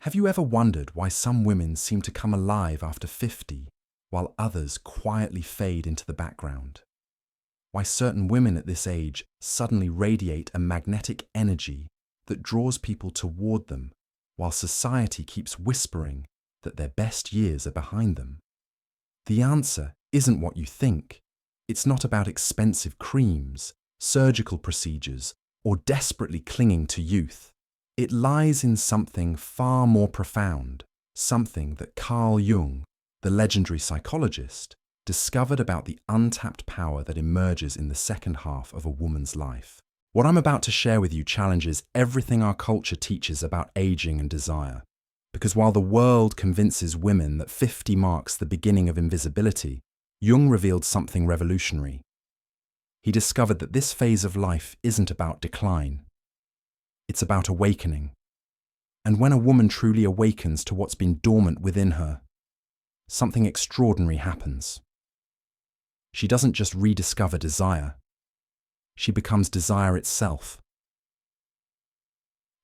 Have you ever wondered why some women seem to come alive after 50, while others quietly fade into the background? Why certain women at this age suddenly radiate a magnetic energy that draws people toward them, while society keeps whispering that their best years are behind them? The answer isn't what you think. It's not about expensive creams, surgical procedures, or desperately clinging to youth. It lies in something far more profound, something that Carl Jung, the legendary psychologist, discovered about the untapped power that emerges in the second half of a woman's life. What I'm about to share with you challenges everything our culture teaches about aging and desire. Because while the world convinces women that 50 marks the beginning of invisibility, Jung revealed something revolutionary. He discovered that this phase of life isn't about decline. It's about awakening. And when a woman truly awakens to what's been dormant within her, something extraordinary happens. She doesn't just rediscover desire. She becomes desire itself.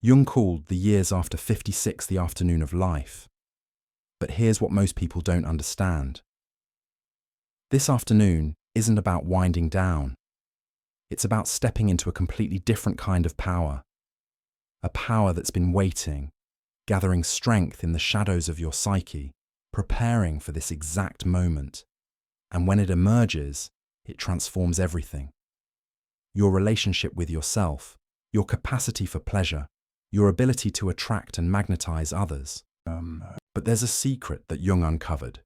Jung called the years after 56 the afternoon of life. But here's what most people don't understand. This afternoon isn't about winding down. It's about stepping into a completely different kind of power. A power that's been waiting, gathering strength in the shadows of your psyche, preparing for this exact moment. And when it emerges, it transforms everything. Your relationship with yourself, your capacity for pleasure, your ability to attract and magnetize others. But there's a secret that Jung uncovered.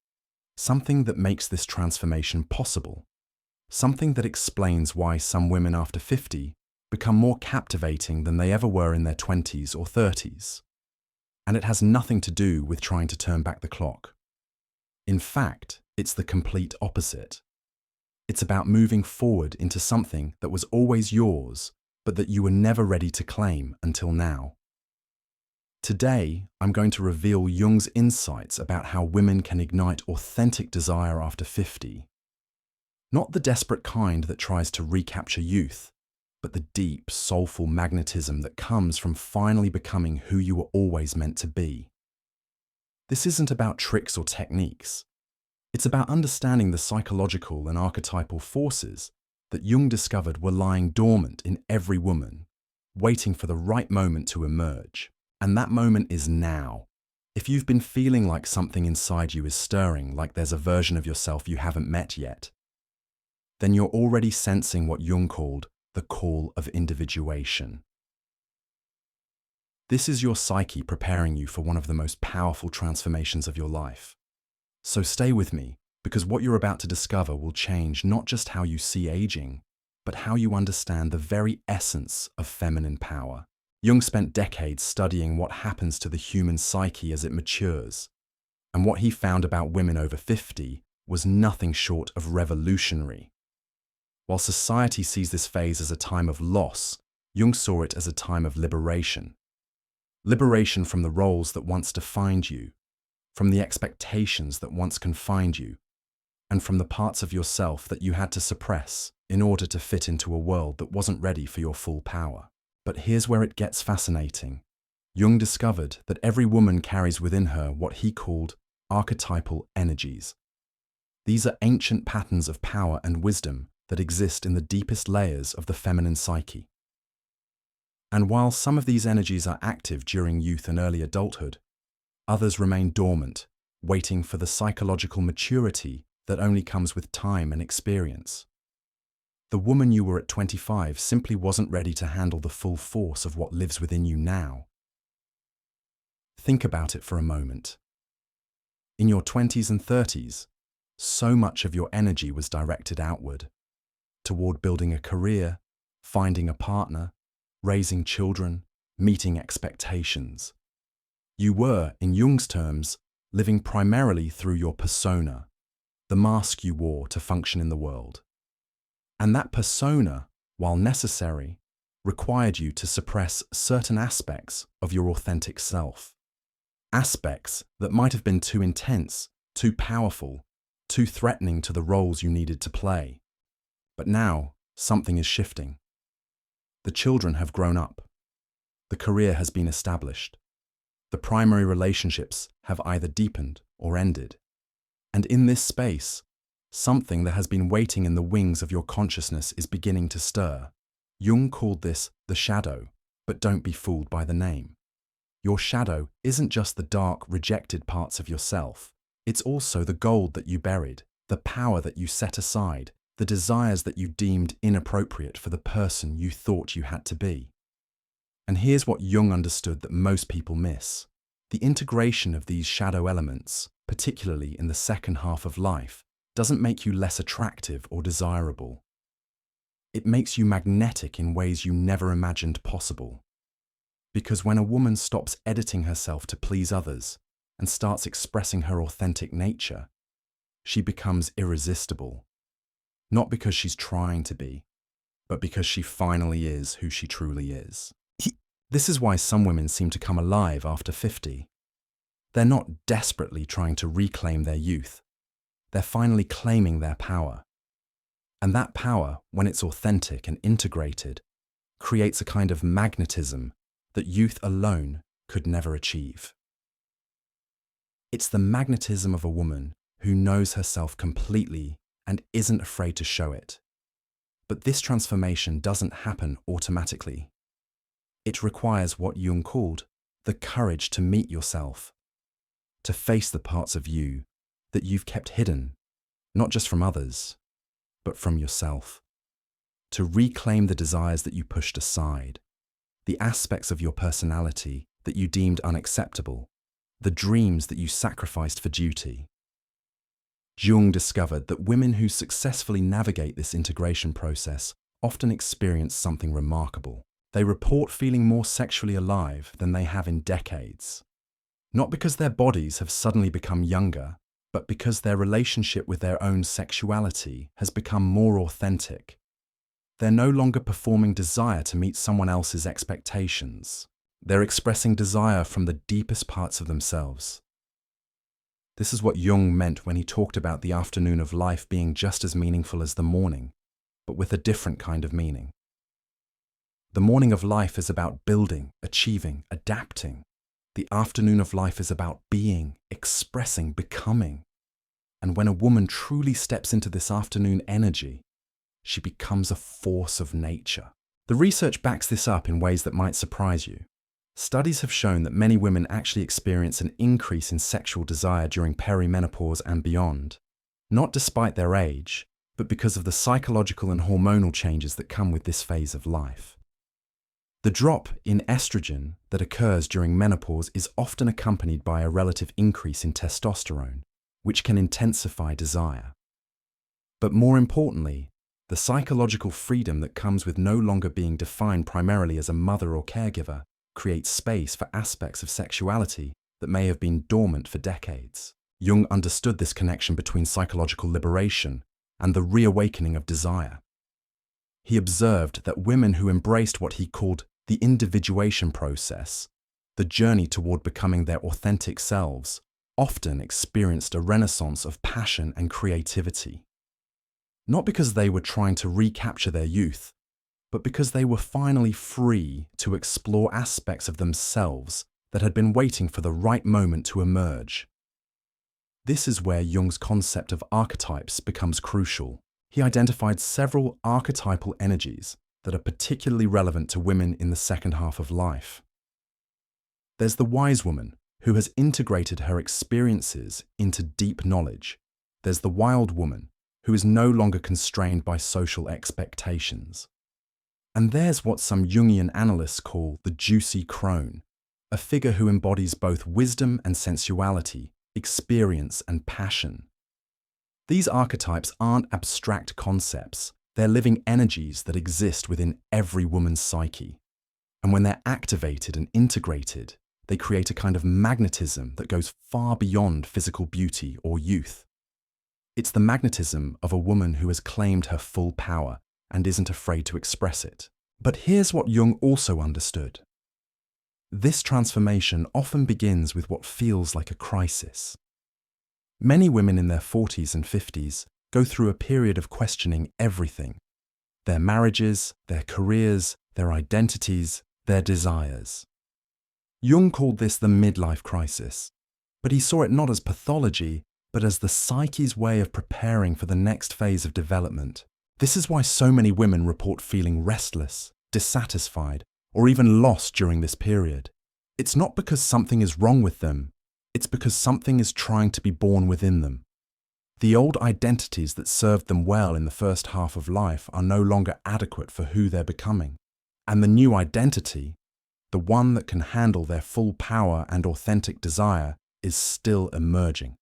Something that makes this transformation possible. Something that explains why some women after 50 become more captivating than they ever were in their 20s or 30s. And it has nothing to do with trying to turn back the clock. In fact, it's the complete opposite. It's about moving forward into something that was always yours, but that you were never ready to claim until now. Today, I'm going to reveal Jung's insights about how women can ignite authentic desire after 50. Not the desperate kind that tries to recapture youth, but the deep, soulful magnetism that comes from finally becoming who you were always meant to be. This isn't about tricks or techniques. It's about understanding the psychological and archetypal forces that Jung discovered were lying dormant in every woman, waiting for the right moment to emerge. And that moment is now. If you've been feeling like something inside you is stirring, like there's a version of yourself you haven't met yet, then you're already sensing what Jung called the call of individuation. This is your psyche preparing you for one of the most powerful transformations of your life. So stay with me, because what you're about to discover will change not just how you see aging, but how you understand the very essence of feminine power. Jung spent decades studying what happens to the human psyche as it matures, and what he found about women over 50 was nothing short of revolutionary. While society sees this phase as a time of loss, Jung saw it as a time of liberation. Liberation from the roles that once defined you, from the expectations that once confined you, and from the parts of yourself that you had to suppress in order to fit into a world that wasn't ready for your full power. But here's where it gets fascinating. Jung discovered that every woman carries within her what he called archetypal energies. These are ancient patterns of power and wisdom that exist in the deepest layers of the feminine psyche. And while some of these energies are active during youth and early adulthood, others remain dormant, waiting for the psychological maturity that only comes with time and experience. The woman you were at 25 simply wasn't ready to handle the full force of what lives within you now. Think about it for a moment. In your 20s and 30s, so much of your energy was directed outward, toward building a career, finding a partner, raising children, meeting expectations. You were, in Jung's terms, living primarily through your persona, the mask you wore to function in the world. And that persona, while necessary, required you to suppress certain aspects of your authentic self. Aspects that might have been too intense, too powerful, too threatening to the roles you needed to play. But now, something is shifting. The children have grown up. The career has been established. The primary relationships have either deepened or ended. And in this space, something that has been waiting in the wings of your consciousness is beginning to stir. Jung called this the shadow, but don't be fooled by the name. Your shadow isn't just the dark, rejected parts of yourself. It's also the gold that you buried, the power that you set aside, the desires that you deemed inappropriate for the person you thought you had to be. And here's what Jung understood that most people miss. The integration of these shadow elements, particularly in the second half of life, doesn't make you less attractive or desirable. It makes you magnetic in ways you never imagined possible. Because when a woman stops editing herself to please others and starts expressing her authentic nature, she becomes irresistible. Not because she's trying to be, but because she finally is who she truly is. This is why some women seem to come alive after 50. They're not desperately trying to reclaim their youth. They're finally claiming their power. And that power, when it's authentic and integrated, creates a kind of magnetism that youth alone could never achieve. It's the magnetism of a woman who knows herself completely and isn't afraid to show it. But this transformation doesn't happen automatically. It requires what Jung called the courage to meet yourself, to face the parts of you that you've kept hidden, not just from others, but from yourself, to reclaim the desires that you pushed aside, the aspects of your personality that you deemed unacceptable, the dreams that you sacrificed for duty. Jung discovered that women who successfully navigate this integration process often experience something remarkable. They report feeling more sexually alive than they have in decades. Not because their bodies have suddenly become younger, but because their relationship with their own sexuality has become more authentic. They're no longer performing desire to meet someone else's expectations. They're expressing desire from the deepest parts of themselves. This is what Jung meant when he talked about the afternoon of life being just as meaningful as the morning, but with a different kind of meaning. The morning of life is about building, achieving, adapting. The afternoon of life is about being, expressing, becoming. And when a woman truly steps into this afternoon energy, she becomes a force of nature. The research backs this up in ways that might surprise you. Studies have shown that many women actually experience an increase in sexual desire during perimenopause and beyond, not despite their age, but because of the psychological and hormonal changes that come with this phase of life. The drop in estrogen that occurs during menopause is often accompanied by a relative increase in testosterone, which can intensify desire. But more importantly, the psychological freedom that comes with no longer being defined primarily as a mother or caregiver creates space for aspects of sexuality that may have been dormant for decades. Jung understood this connection between psychological liberation and the reawakening of desire. He observed that women who embraced what he called the individuation process, the journey toward becoming their authentic selves, often experienced a renaissance of passion and creativity. Not because they were trying to recapture their youth, but because they were finally free to explore aspects of themselves that had been waiting for the right moment to emerge. This is where Jung's concept of archetypes becomes crucial. He identified several archetypal energies that are particularly relevant to women in the second half of life. There's the wise woman, who has integrated her experiences into deep knowledge. There's the wild woman, who is no longer constrained by social expectations. And there's what some Jungian analysts call the juicy crone, a figure who embodies both wisdom and sensuality, experience and passion. These archetypes aren't abstract concepts, they're living energies that exist within every woman's psyche. And when they're activated and integrated, they create a kind of magnetism that goes far beyond physical beauty or youth. It's the magnetism of a woman who has claimed her full power and isn't afraid to express it. But here's what Jung also understood. This transformation often begins with what feels like a crisis. Many women in their 40s and 50s go through a period of questioning everything: their marriages, their careers, their identities, their desires. Jung called this the midlife crisis, but he saw it not as pathology, but as the psyche's way of preparing for the next phase of development. This is why so many women report feeling restless, dissatisfied, or even lost during this period. It's not because something is wrong with them, it's because something is trying to be born within them. The old identities that served them well in the first half of life are no longer adequate for who they're becoming. And the new identity, the one that can handle their full power and authentic desire, is still emerging.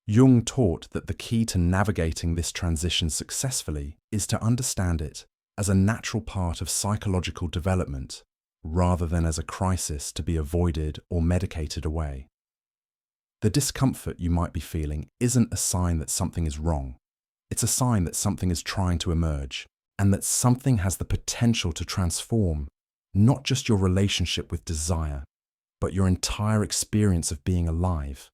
Jung taught that the key to navigating this transition successfully is to understand it as a natural part of psychological development, rather than as a crisis to be avoided or medicated away. The discomfort you might be feeling isn't a sign that something is wrong. It's a sign that something is trying to emerge, and that something has the potential to transform not just your relationship with desire, but your entire experience of being alive.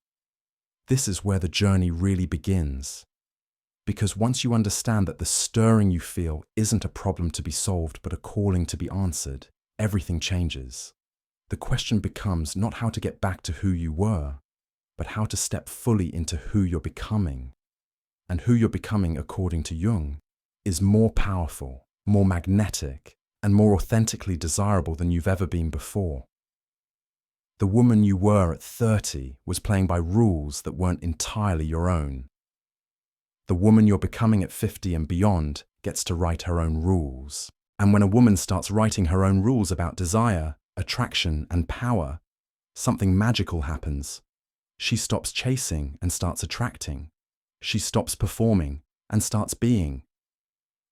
This is where the journey really begins. Because once you understand that the stirring you feel isn't a problem to be solved, but a calling to be answered, everything changes. The question becomes not how to get back to who you were, but how to step fully into who you're becoming. And who you're becoming, according to Jung, is more powerful, more magnetic, and more authentically desirable than you've ever been before. The woman you were at 30 was playing by rules that weren't entirely your own. The woman you're becoming at 50 and beyond gets to write her own rules. And when a woman starts writing her own rules about desire, attraction, and power, something magical happens. She stops chasing and starts attracting. She stops performing and starts being.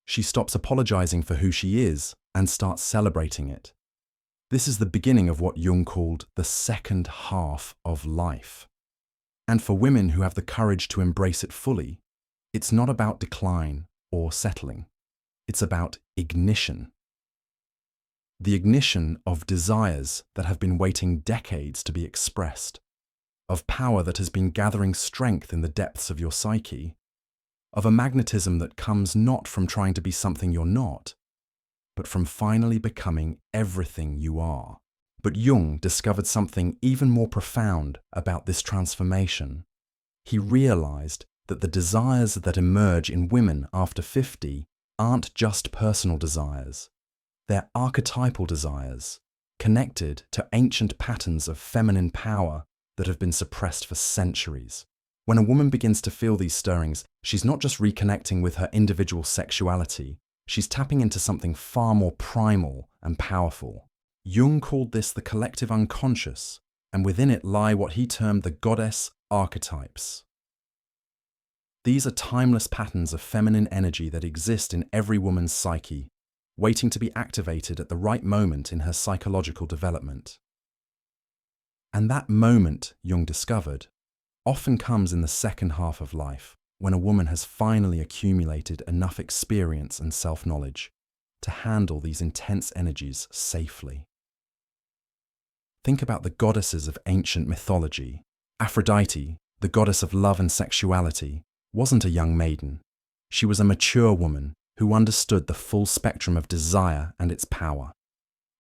She stops apologizing for who she is and starts celebrating it. This is the beginning of what Jung called the second half of life. And for women who have the courage to embrace it fully, it's not about decline or settling. It's about ignition. The ignition of desires that have been waiting decades to be expressed, of power that has been gathering strength in the depths of your psyche, of a magnetism that comes not from trying to be something you're not, but from finally becoming everything you are. But Jung discovered something even more profound about this transformation. He realized that the desires that emerge in women after 50 aren't just personal desires. They're archetypal desires, connected to ancient patterns of feminine power that have been suppressed for centuries. When a woman begins to feel these stirrings, she's not just reconnecting with her individual sexuality, she's tapping into something far more primal and powerful. Jung called this the collective unconscious, and within it lie what he termed the goddess archetypes. These are timeless patterns of feminine energy that exist in every woman's psyche, waiting to be activated at the right moment in her psychological development. And that moment, Jung discovered, often comes in the second half of life, when a woman has finally accumulated enough experience and self-knowledge to handle these intense energies safely. Think about the goddesses of ancient mythology. Aphrodite, the goddess of love and sexuality, wasn't a young maiden. She was a mature woman who understood the full spectrum of desire and its power.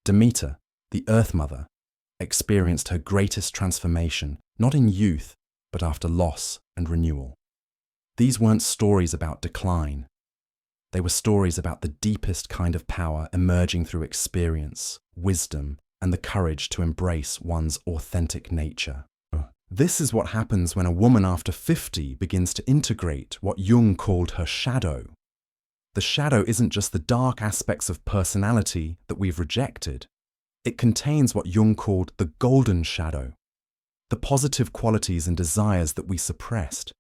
Demeter, the Earth Mother, experienced her greatest transformation, not in youth, but after loss and renewal. These weren't stories about decline. They were stories about the deepest kind of power emerging through experience, wisdom, and the courage to embrace one's authentic nature. This is what happens when a woman after 50 begins to integrate what Jung called her shadow. The shadow isn't just the dark aspects of personality that we've rejected. It contains what Jung called the golden shadow, the positive qualities and desires that we suppressed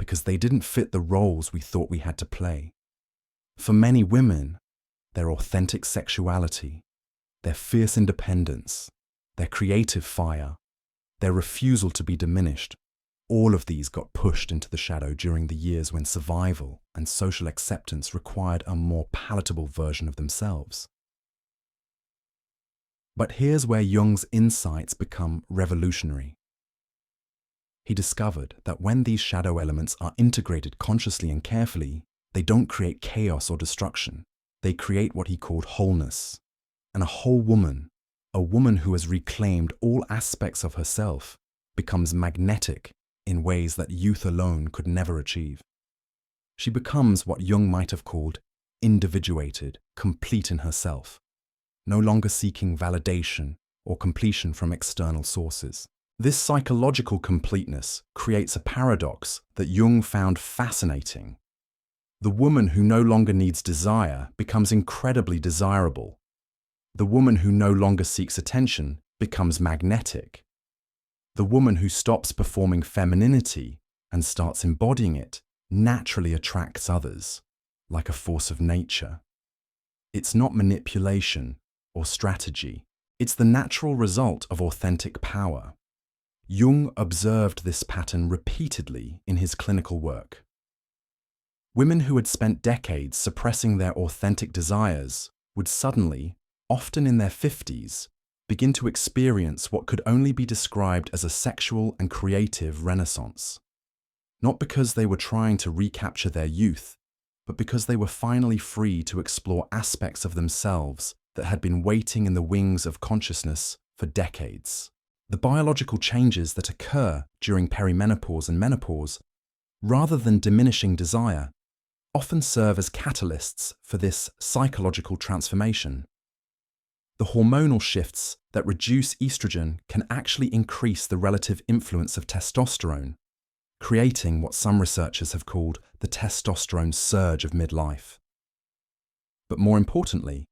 because they didn't fit the roles we thought we had to play. For many women, their authentic sexuality, their fierce independence, their creative fire, their refusal to be diminished, all of these got pushed into the shadow during the years when survival and social acceptance required a more palatable version of themselves. But here's where Jung's insights become revolutionary. He discovered that when these shadow elements are integrated consciously and carefully, they don't create chaos or destruction. They create what he called wholeness. And a whole woman, A woman who has reclaimed all aspects of herself becomes magnetic in ways that youth alone could never achieve. She becomes what Jung might have called individuated, complete in herself, no longer seeking validation or completion from external sources. This psychological completeness creates a paradox that Jung found fascinating. The woman who no longer needs desire becomes incredibly desirable. The woman who no longer seeks attention becomes magnetic. The woman who stops performing femininity and starts embodying it naturally attracts others, like a force of nature. It's not manipulation or strategy. It's the natural result of authentic power. Jung observed this pattern repeatedly in his clinical work. Women who had spent decades suppressing their authentic desires would suddenly, often in their 50s, begin to experience what could only be described as a sexual and creative renaissance. Not because they were trying to recapture their youth, but because they were finally free to explore aspects of themselves that had been waiting in the wings of consciousness for decades. The biological changes that occur during perimenopause and menopause, rather than diminishing desire, often serve as catalysts for this psychological transformation. The hormonal shifts that reduce estrogen can actually increase the relative influence of testosterone, creating what some researchers have called the testosterone surge of midlife. But more importantly,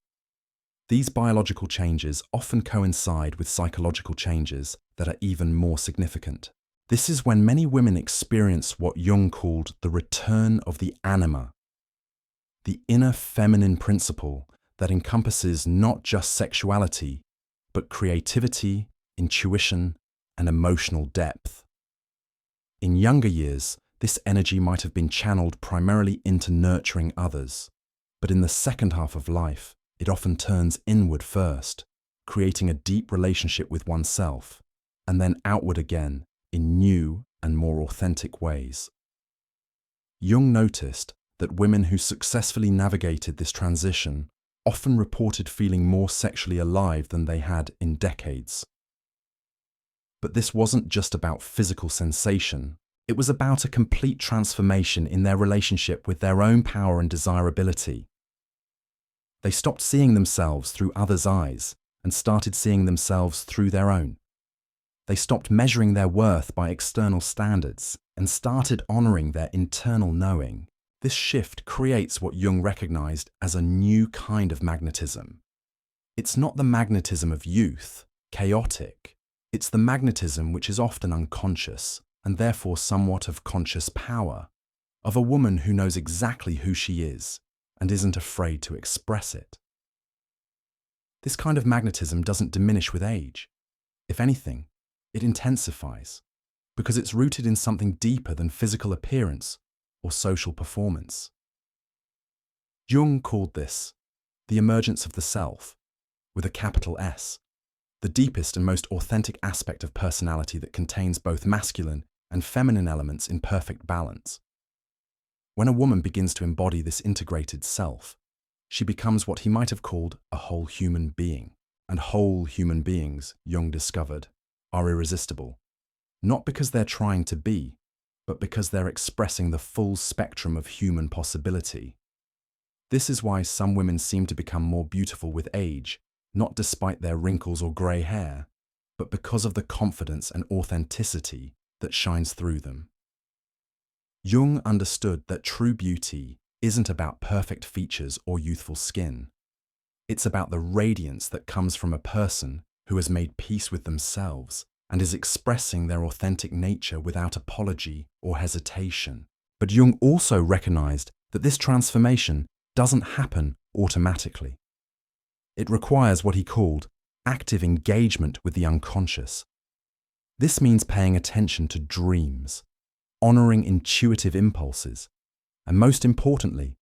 these biological changes often coincide with psychological changes that are even more significant. This is when many women experience what Jung called the return of the anima, the inner feminine principle that encompasses not just sexuality, but creativity, intuition, and emotional depth. In younger years, this energy might have been channeled primarily into nurturing others, but in the second half of life, it often turns inward first, creating a deep relationship with oneself, and then outward again in new and more authentic ways. Jung noticed that women who successfully navigated this transition often reported feeling more sexually alive than they had in decades. But this wasn't just about physical sensation. It was about a complete transformation in their relationship with their own power and desirability. They stopped seeing themselves through others' eyes and started seeing themselves through their own. They stopped measuring their worth by external standards and started honoring their internal knowing. This shift creates what Jung recognized as a new kind of magnetism. It's not the magnetism of youth, chaotic. It's the magnetism which is often unconscious and therefore somewhat of conscious power, of a woman who knows exactly who she is and isn't afraid to express it. This kind of magnetism doesn't diminish with age. If anything, it intensifies, because it's rooted in something deeper than physical appearance or social performance. Jung called this the emergence of the self, with a capital S, the deepest and most authentic aspect of personality that contains both masculine and feminine elements in perfect balance. When a woman begins to embody this integrated self, she becomes what he might have called a whole human being. And whole human beings, Jung discovered, are irresistible, not because they're trying to be, but because they're expressing the full spectrum of human possibility. This is why some women seem to become more beautiful with age, not despite their wrinkles or grey hair, but because of the confidence and authenticity that shines through them. Jung understood that true beauty isn't about perfect features or youthful skin. It's about the radiance that comes from a person who has made peace with themselves and is expressing their authentic nature without apology or hesitation. But Jung also recognized that this transformation doesn't happen automatically. It requires what he called active engagement with the unconscious. This means paying attention to dreams, honoring intuitive impulses, and most importantly,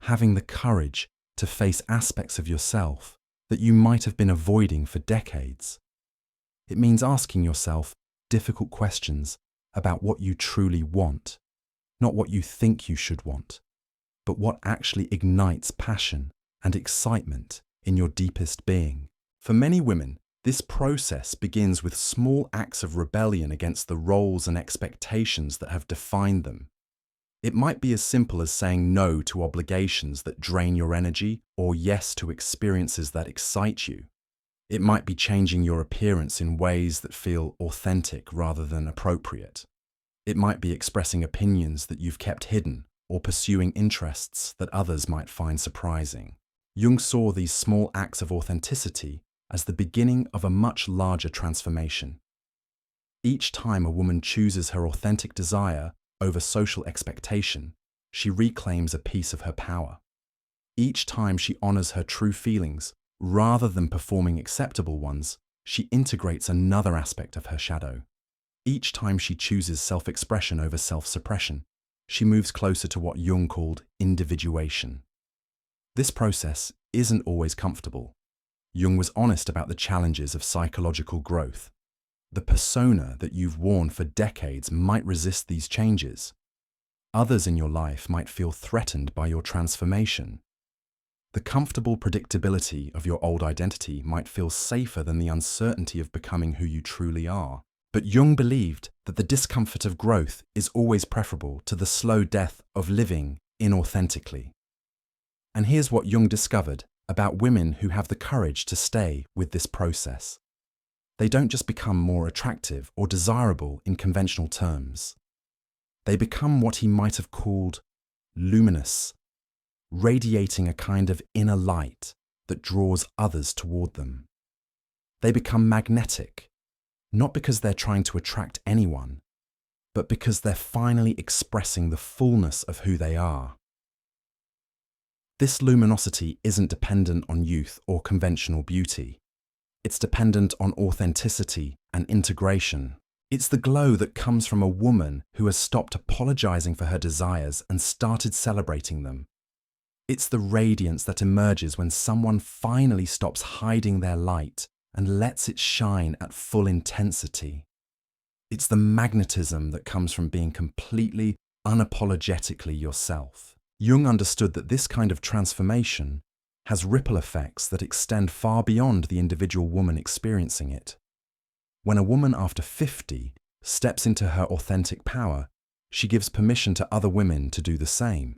having the courage to face aspects of yourself that you might have been avoiding for decades. It means asking yourself difficult questions about what you truly want, not what you think you should want, but what actually ignites passion and excitement in your deepest being. For many women, This process begins with small acts of rebellion against the roles and expectations that have defined them. It might be as simple as saying no to obligations that drain your energy or yes to experiences that excite you. It might be changing your appearance in ways that feel authentic rather than appropriate. It might be expressing opinions that you've kept hidden or pursuing interests that others might find surprising. Jung saw these small acts of authenticity as the beginning of a much larger transformation. Each time a woman chooses her authentic desire over social expectation, she reclaims a piece of her power. Each time she honors her true feelings, rather than performing acceptable ones, she integrates another aspect of her shadow. Each time she chooses self-expression over self-suppression, she moves closer to what Jung called individuation. This process isn't always comfortable. Jung was honest about the challenges of psychological growth. The persona that you've worn for decades might resist these changes. Others in your life might feel threatened by your transformation. The comfortable predictability of your old identity might feel safer than the uncertainty of becoming who you truly are. But Jung believed that the discomfort of growth is always preferable to the slow death of living inauthentically. And here's what Jung discovered about women who have the courage to stay with this process. They don't just become more attractive or desirable in conventional terms. They become what he might have called luminous, radiating a kind of inner light that draws others toward them. They become magnetic, not because they're trying to attract anyone, but because they're finally expressing the fullness of who they are. This luminosity isn't dependent on youth or conventional beauty. It's dependent on authenticity and integration. It's the glow that comes from a woman who has stopped apologizing for her desires and started celebrating them. It's the radiance that emerges when someone finally stops hiding their light and lets it shine at full intensity. It's the magnetism that comes from being completely, unapologetically yourself. Jung understood that this kind of transformation has ripple effects that extend far beyond the individual woman experiencing it. When a woman after 50 steps into her authentic power, she gives permission to other women to do the same.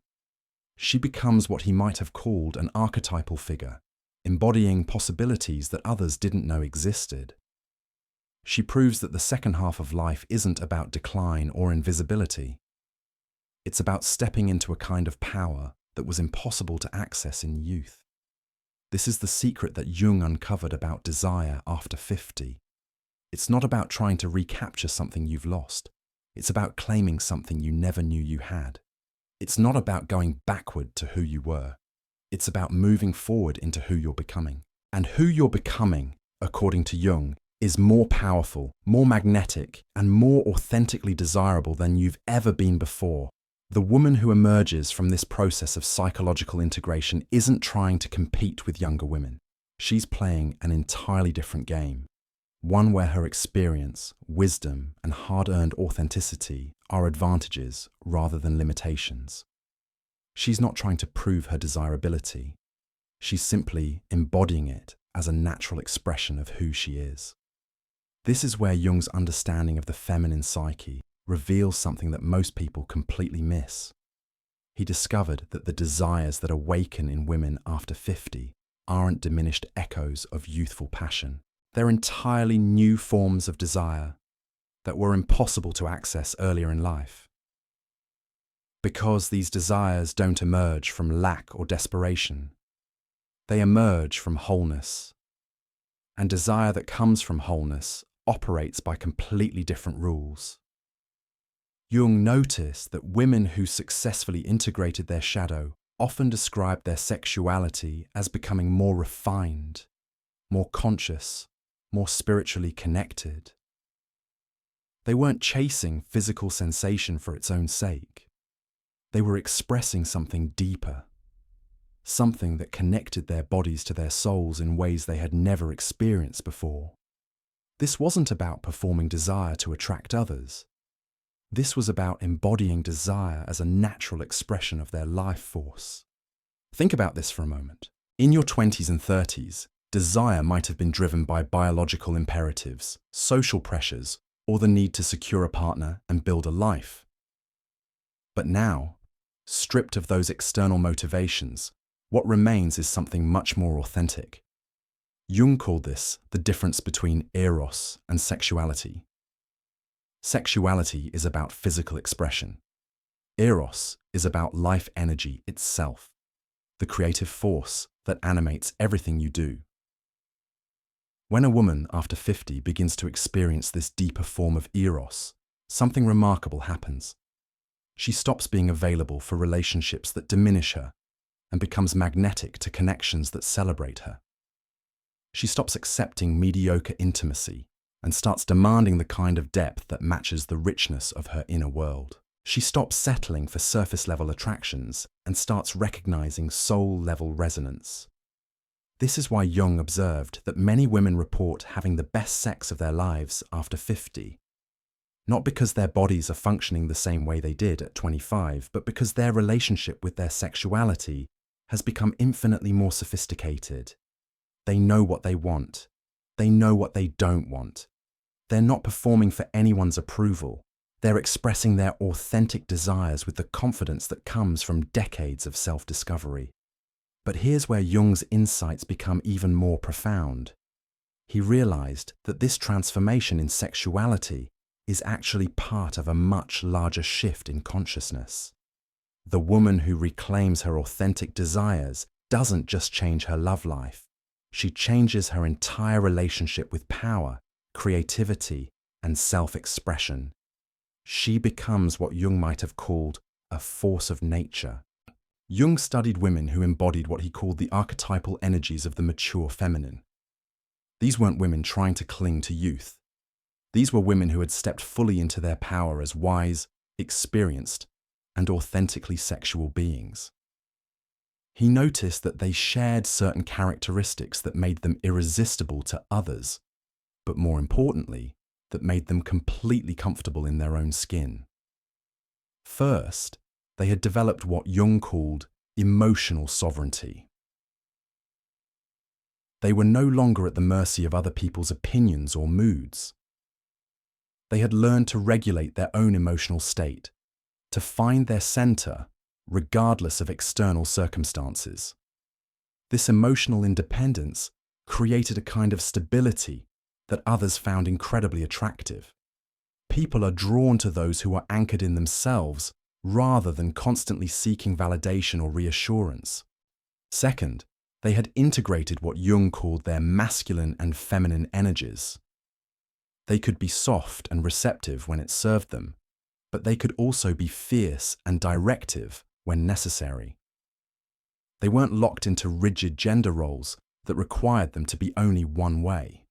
She becomes what he might have called an archetypal figure, embodying possibilities that others didn't know existed. She proves that the second half of life isn't about decline or invisibility. It's about stepping into a kind of power that was impossible to access in youth. This is the secret that Jung uncovered about desire after 50. It's not about trying to recapture something you've lost. It's about claiming something you never knew you had. It's not about going backward to who you were. It's about moving forward into who you're becoming. And who you're becoming, according to Jung, is more powerful, more magnetic, and more authentically desirable than you've ever been before. The woman who emerges from this process of psychological integration isn't trying to compete with younger women. She's playing an entirely different game, one where her experience, wisdom, and hard-earned authenticity are advantages rather than limitations. She's not trying to prove her desirability. She's simply embodying it as a natural expression of who she is. This is where Jung's understanding of the feminine psyche reveals something that most people completely miss. He discovered that the desires that awaken in women after 50 aren't diminished echoes of youthful passion. They're entirely new forms of desire that were impossible to access earlier in life. Because these desires don't emerge from lack or desperation, they emerge from wholeness. And desire that comes from wholeness operates by completely different rules. Jung noticed that women who successfully integrated their shadow often described their sexuality as becoming more refined, more conscious, more spiritually connected. They weren't chasing physical sensation for its own sake. They were expressing something deeper, something that connected their bodies to their souls in ways they had never experienced before. This wasn't about performing desire to attract others. This was about embodying desire as a natural expression of their life force. Think about this for a moment. In your 20s and 30s, Desire might have been driven by biological imperatives, social pressures, or the need to secure a partner and build a life. But now, stripped of those external motivations, what remains is something much more authentic. Jung called this the difference between eros and sexuality. Sexuality is about physical expression. Eros is about life energy itself, the creative force that animates everything you do. When a woman after 50 begins to experience this deeper form of eros, something remarkable happens. She stops being available for relationships that diminish her and becomes magnetic to connections that celebrate her. She stops accepting mediocre intimacy and starts demanding the kind of depth that matches the richness of her inner world. She stops settling for surface-level attractions and starts recognizing soul-level resonance. This is why Jung observed that many women report having the best sex of their lives after 50. Not because their bodies are functioning the same way they did at 25, but because their relationship with their sexuality has become infinitely more sophisticated. They know what they want. They know what they don't want. They're not performing for anyone's approval. They're expressing their authentic desires with the confidence that comes from decades of self-discovery. But here's where Jung's insights become even more profound. He realized that this transformation in sexuality is actually part of a much larger shift in consciousness. The woman who reclaims her authentic desires doesn't just change her love life. She changes her entire relationship with power, creativity, and self-expression. She becomes what Jung might have called a force of nature. Jung studied women who embodied what he called the archetypal energies of the mature feminine. These weren't women trying to cling to youth. These were women who had stepped fully into their power as wise, experienced, and authentically sexual beings. He noticed that they shared certain characteristics that made them irresistible to others, but more importantly, that made them completely comfortable in their own skin. First, they had developed what Jung called emotional sovereignty. They were no longer at the mercy of other people's opinions or moods. They had learned to regulate their own emotional state, to find their center regardless of external circumstances. This emotional independence created a kind of stability that others found incredibly attractive. People are drawn to those who are anchored in themselves rather than constantly seeking validation or reassurance. Second, they had integrated what Jung called their masculine and feminine energies. They could be soft and receptive when it served them, but they could also be fierce and directive when necessary. They weren't locked into rigid gender roles that required them to be only one way.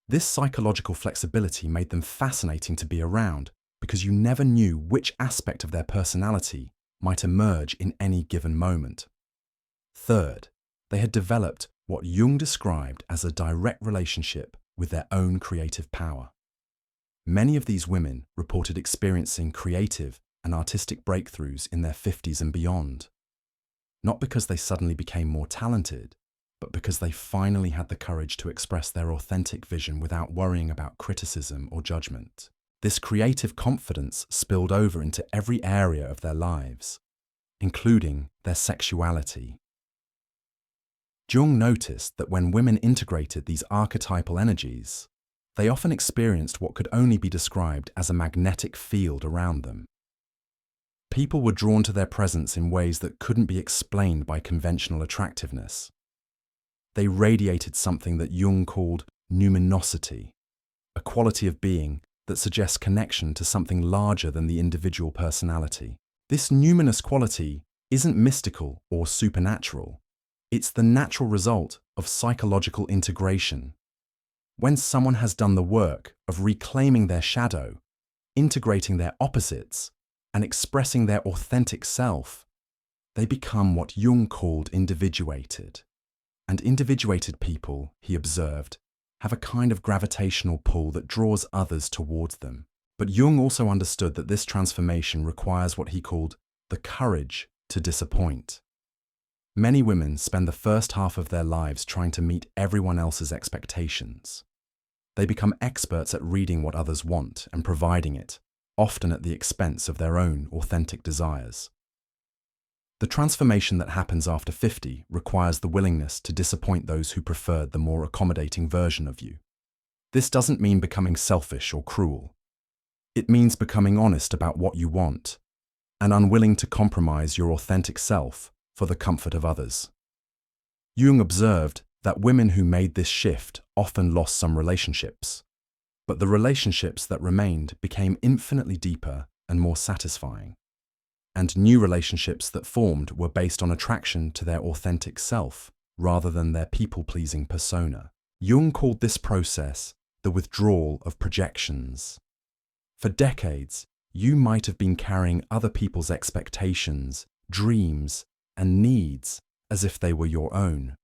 This psychological flexibility made them fascinating to be around because you never knew which aspect of their personality might emerge in any given moment. Third, they had developed what Jung described as a direct relationship with their own creative power. Many of these women reported experiencing creative and artistic breakthroughs in their 50s and beyond, not because they suddenly became more talented, but because they finally had the courage to express their authentic vision without worrying about criticism or judgment. This creative confidence spilled over into every area of their lives, including their sexuality. Jung noticed that when women integrated these archetypal energies, they often experienced what could only be described as a magnetic field around them. People were drawn to their presence in ways that couldn't be explained by conventional attractiveness. They radiated something that Jung called numinosity, a quality of being that suggests connection to something larger than the individual personality. This numinous quality isn't mystical or supernatural. It's the natural result of psychological integration. When someone has done the work of reclaiming their shadow, integrating their opposites, and expressing their authentic self, they become what Jung called individuated. And individuated people, he observed, have a kind of gravitational pull that draws others towards them. But Jung also understood that this transformation requires what he called the courage to disappoint. Many women spend the first half of their lives trying to meet everyone else's expectations. They become experts at reading what others want and providing it, often at the expense of their own authentic desires. The transformation that happens after 50 requires the willingness to disappoint those who preferred the more accommodating version of you. This doesn't mean becoming selfish or cruel. It means becoming honest about what you want and unwilling to compromise your authentic self for the comfort of others. Jung observed that women who made this shift often lost some relationships, but the relationships that remained became infinitely deeper and more satisfying. And new relationships that formed were based on attraction to their authentic self rather than their people-pleasing persona. Jung called this process the withdrawal of projections. For decades, you might have been carrying other people's expectations, dreams, and needs as if they were your own.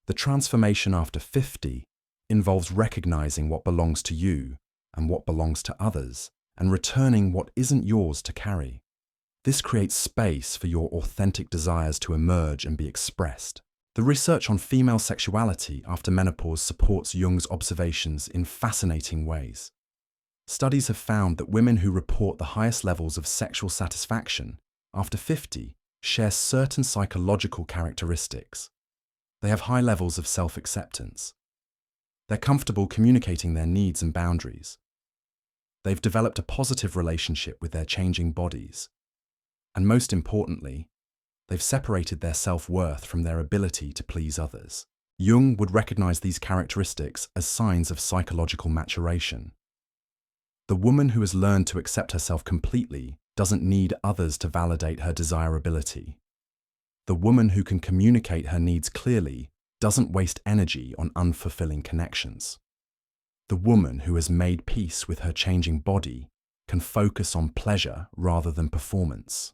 The transformation after 50 involves recognizing what belongs to you and what belongs to others, and returning what isn't yours to carry. This creates space for your authentic desires to emerge and be expressed. The research on female sexuality after menopause supports Jung's observations in fascinating ways. Studies have found that women who report the highest levels of sexual satisfaction after 50 share certain psychological characteristics. They have high levels of self-acceptance. They're comfortable communicating their needs and boundaries. They've developed a positive relationship with their changing bodies. And most importantly, they've separated their self-worth from their ability to please others. Jung would recognize these characteristics as signs of psychological maturation. The woman who has learned to accept herself completely doesn't need others to validate her desirability. The woman who can communicate her needs clearly doesn't waste energy on unfulfilling connections. The woman who has made peace with her changing body can focus on pleasure rather than performance.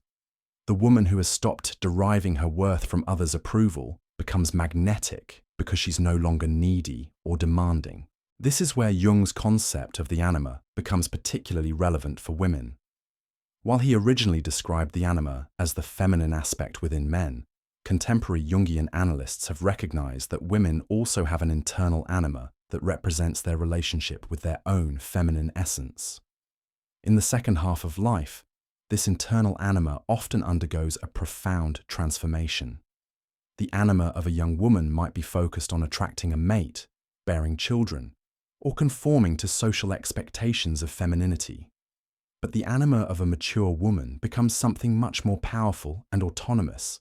The woman who has stopped deriving her worth from others' approval becomes magnetic because she's no longer needy or demanding. This is where Jung's concept of the anima becomes particularly relevant for women. While he originally described the anima as the feminine aspect within men, contemporary Jungian analysts have recognized that women also have an internal anima that represents their relationship with their own feminine essence. In the second half of life, this internal anima often undergoes a profound transformation. The anima of a young woman might be focused on attracting a mate, bearing children, or conforming to social expectations of femininity. But the anima of a mature woman becomes something much more powerful and autonomous.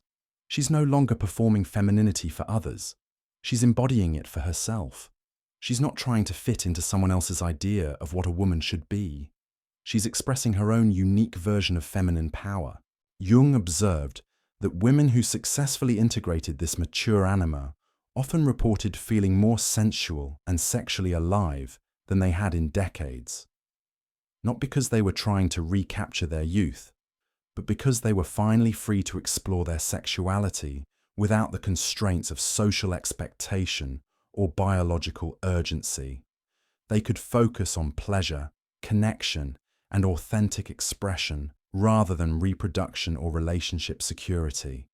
She's no longer performing femininity for others. She's embodying it for herself. She's not trying to fit into someone else's idea of what a woman should be. She's expressing her own unique version of feminine power. Jung observed that women who successfully integrated this mature anima often reported feeling more sensual and sexually alive than they had in decades. Not because they were trying to recapture their youth, but because they were finally free to explore their sexuality without the constraints of social expectation or biological urgency. They could focus on pleasure, connection, and authentic expression rather than reproduction or relationship security.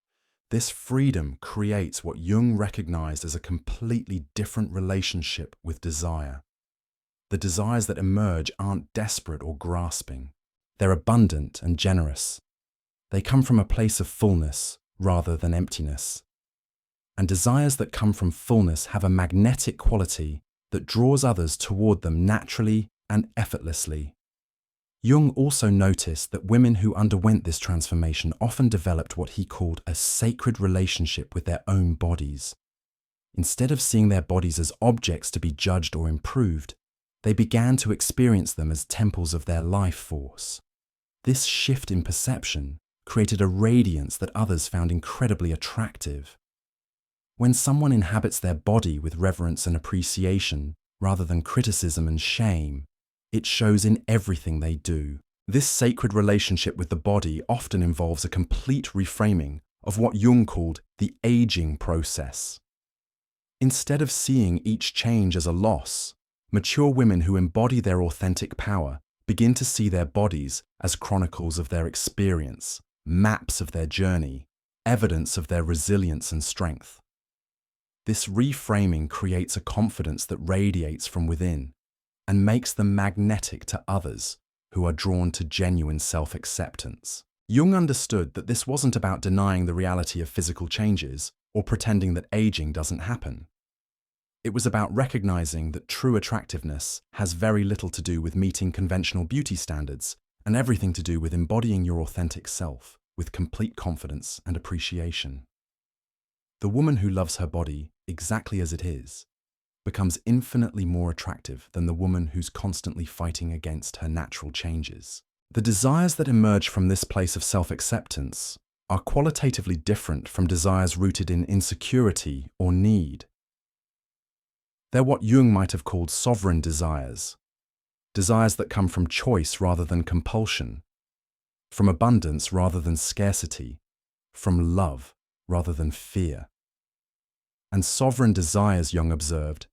This freedom creates what Jung recognized as a completely different relationship with desire. The desires that emerge aren't desperate or grasping. They're abundant and generous. They come from a place of fullness rather than emptiness. And desires that come from fullness have a magnetic quality that draws others toward them naturally and effortlessly. Jung also noticed that women who underwent this transformation often developed what he called a sacred relationship with their own bodies. Instead of seeing their bodies as objects to be judged or improved, they began to experience them as temples of their life force. This shift in perception created a radiance that others found incredibly attractive. When someone inhabits their body with reverence and appreciation, rather than criticism and shame, it shows in everything they do. This sacred relationship with the body often involves a complete reframing of what Jung called the aging process. Instead of seeing each change as a loss, mature women who embody their authentic power begin to see their bodies as chronicles of their experience, maps of their journey, evidence of their resilience and strength. This reframing creates a confidence that radiates from within and makes them magnetic to others who are drawn to genuine self-acceptance. Jung understood that this wasn't about denying the reality of physical changes or pretending that aging doesn't happen. It was about recognizing that true attractiveness has very little to do with meeting conventional beauty standards and everything to do with embodying your authentic self with complete confidence and appreciation. The woman who loves her body exactly as it is becomes infinitely more attractive than the woman who's constantly fighting against her natural changes. The desires that emerge from this place of self-acceptance are qualitatively different from desires rooted in insecurity or need. They're what Jung might have called sovereign desires, desires that come from choice rather than compulsion, from abundance rather than scarcity, from love rather than fear. And sovereign desires, Jung observed,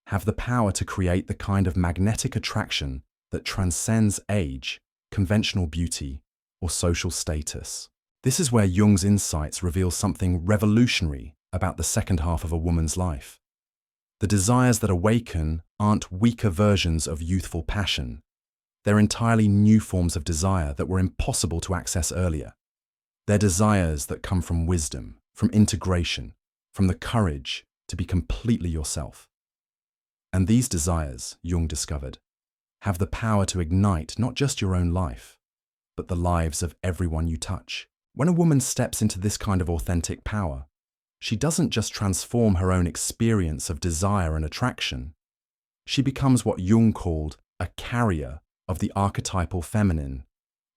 have the power to create the kind of magnetic attraction that transcends age, conventional beauty, or social status. This is where Jung's insights reveal something revolutionary about the second half of a woman's life. The desires that awaken aren't weaker versions of youthful passion. They're entirely new forms of desire that were impossible to access earlier. They're desires that come from wisdom, from integration, from the courage to be completely yourself. And these desires, Jung discovered, have the power to ignite not just your own life, but the lives of everyone you touch. When a woman steps into this kind of authentic power, she doesn't just transform her own experience of desire and attraction. She becomes what Jung called a carrier of the archetypal feminine,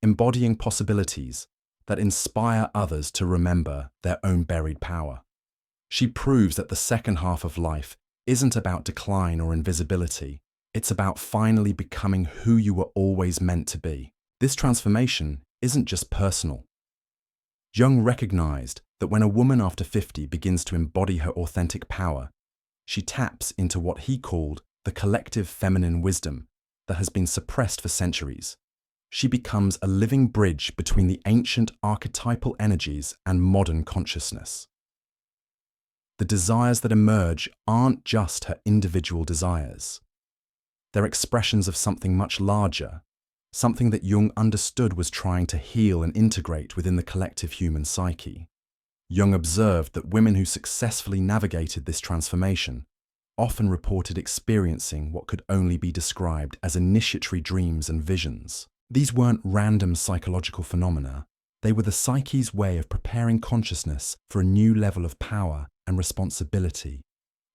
embodying possibilities that inspire others to remember their own buried power. She proves that the second half of life isn't about decline or invisibility. It's about finally becoming who you were always meant to be. This transformation isn't just personal. Jung recognized that when a woman after 50 begins to embody her authentic power, she taps into what he called the collective feminine wisdom that has been suppressed for centuries. She becomes a living bridge between the ancient archetypal energies and modern consciousness. The desires that emerge aren't just her individual desires. They're expressions of something much larger, something that Jung understood was trying to heal and integrate within the collective human psyche. Jung observed that women who successfully navigated this transformation often reported experiencing what could only be described as initiatory dreams and visions. These weren't random psychological phenomena. They were the psyche's way of preparing consciousness for a new level of power and responsibility.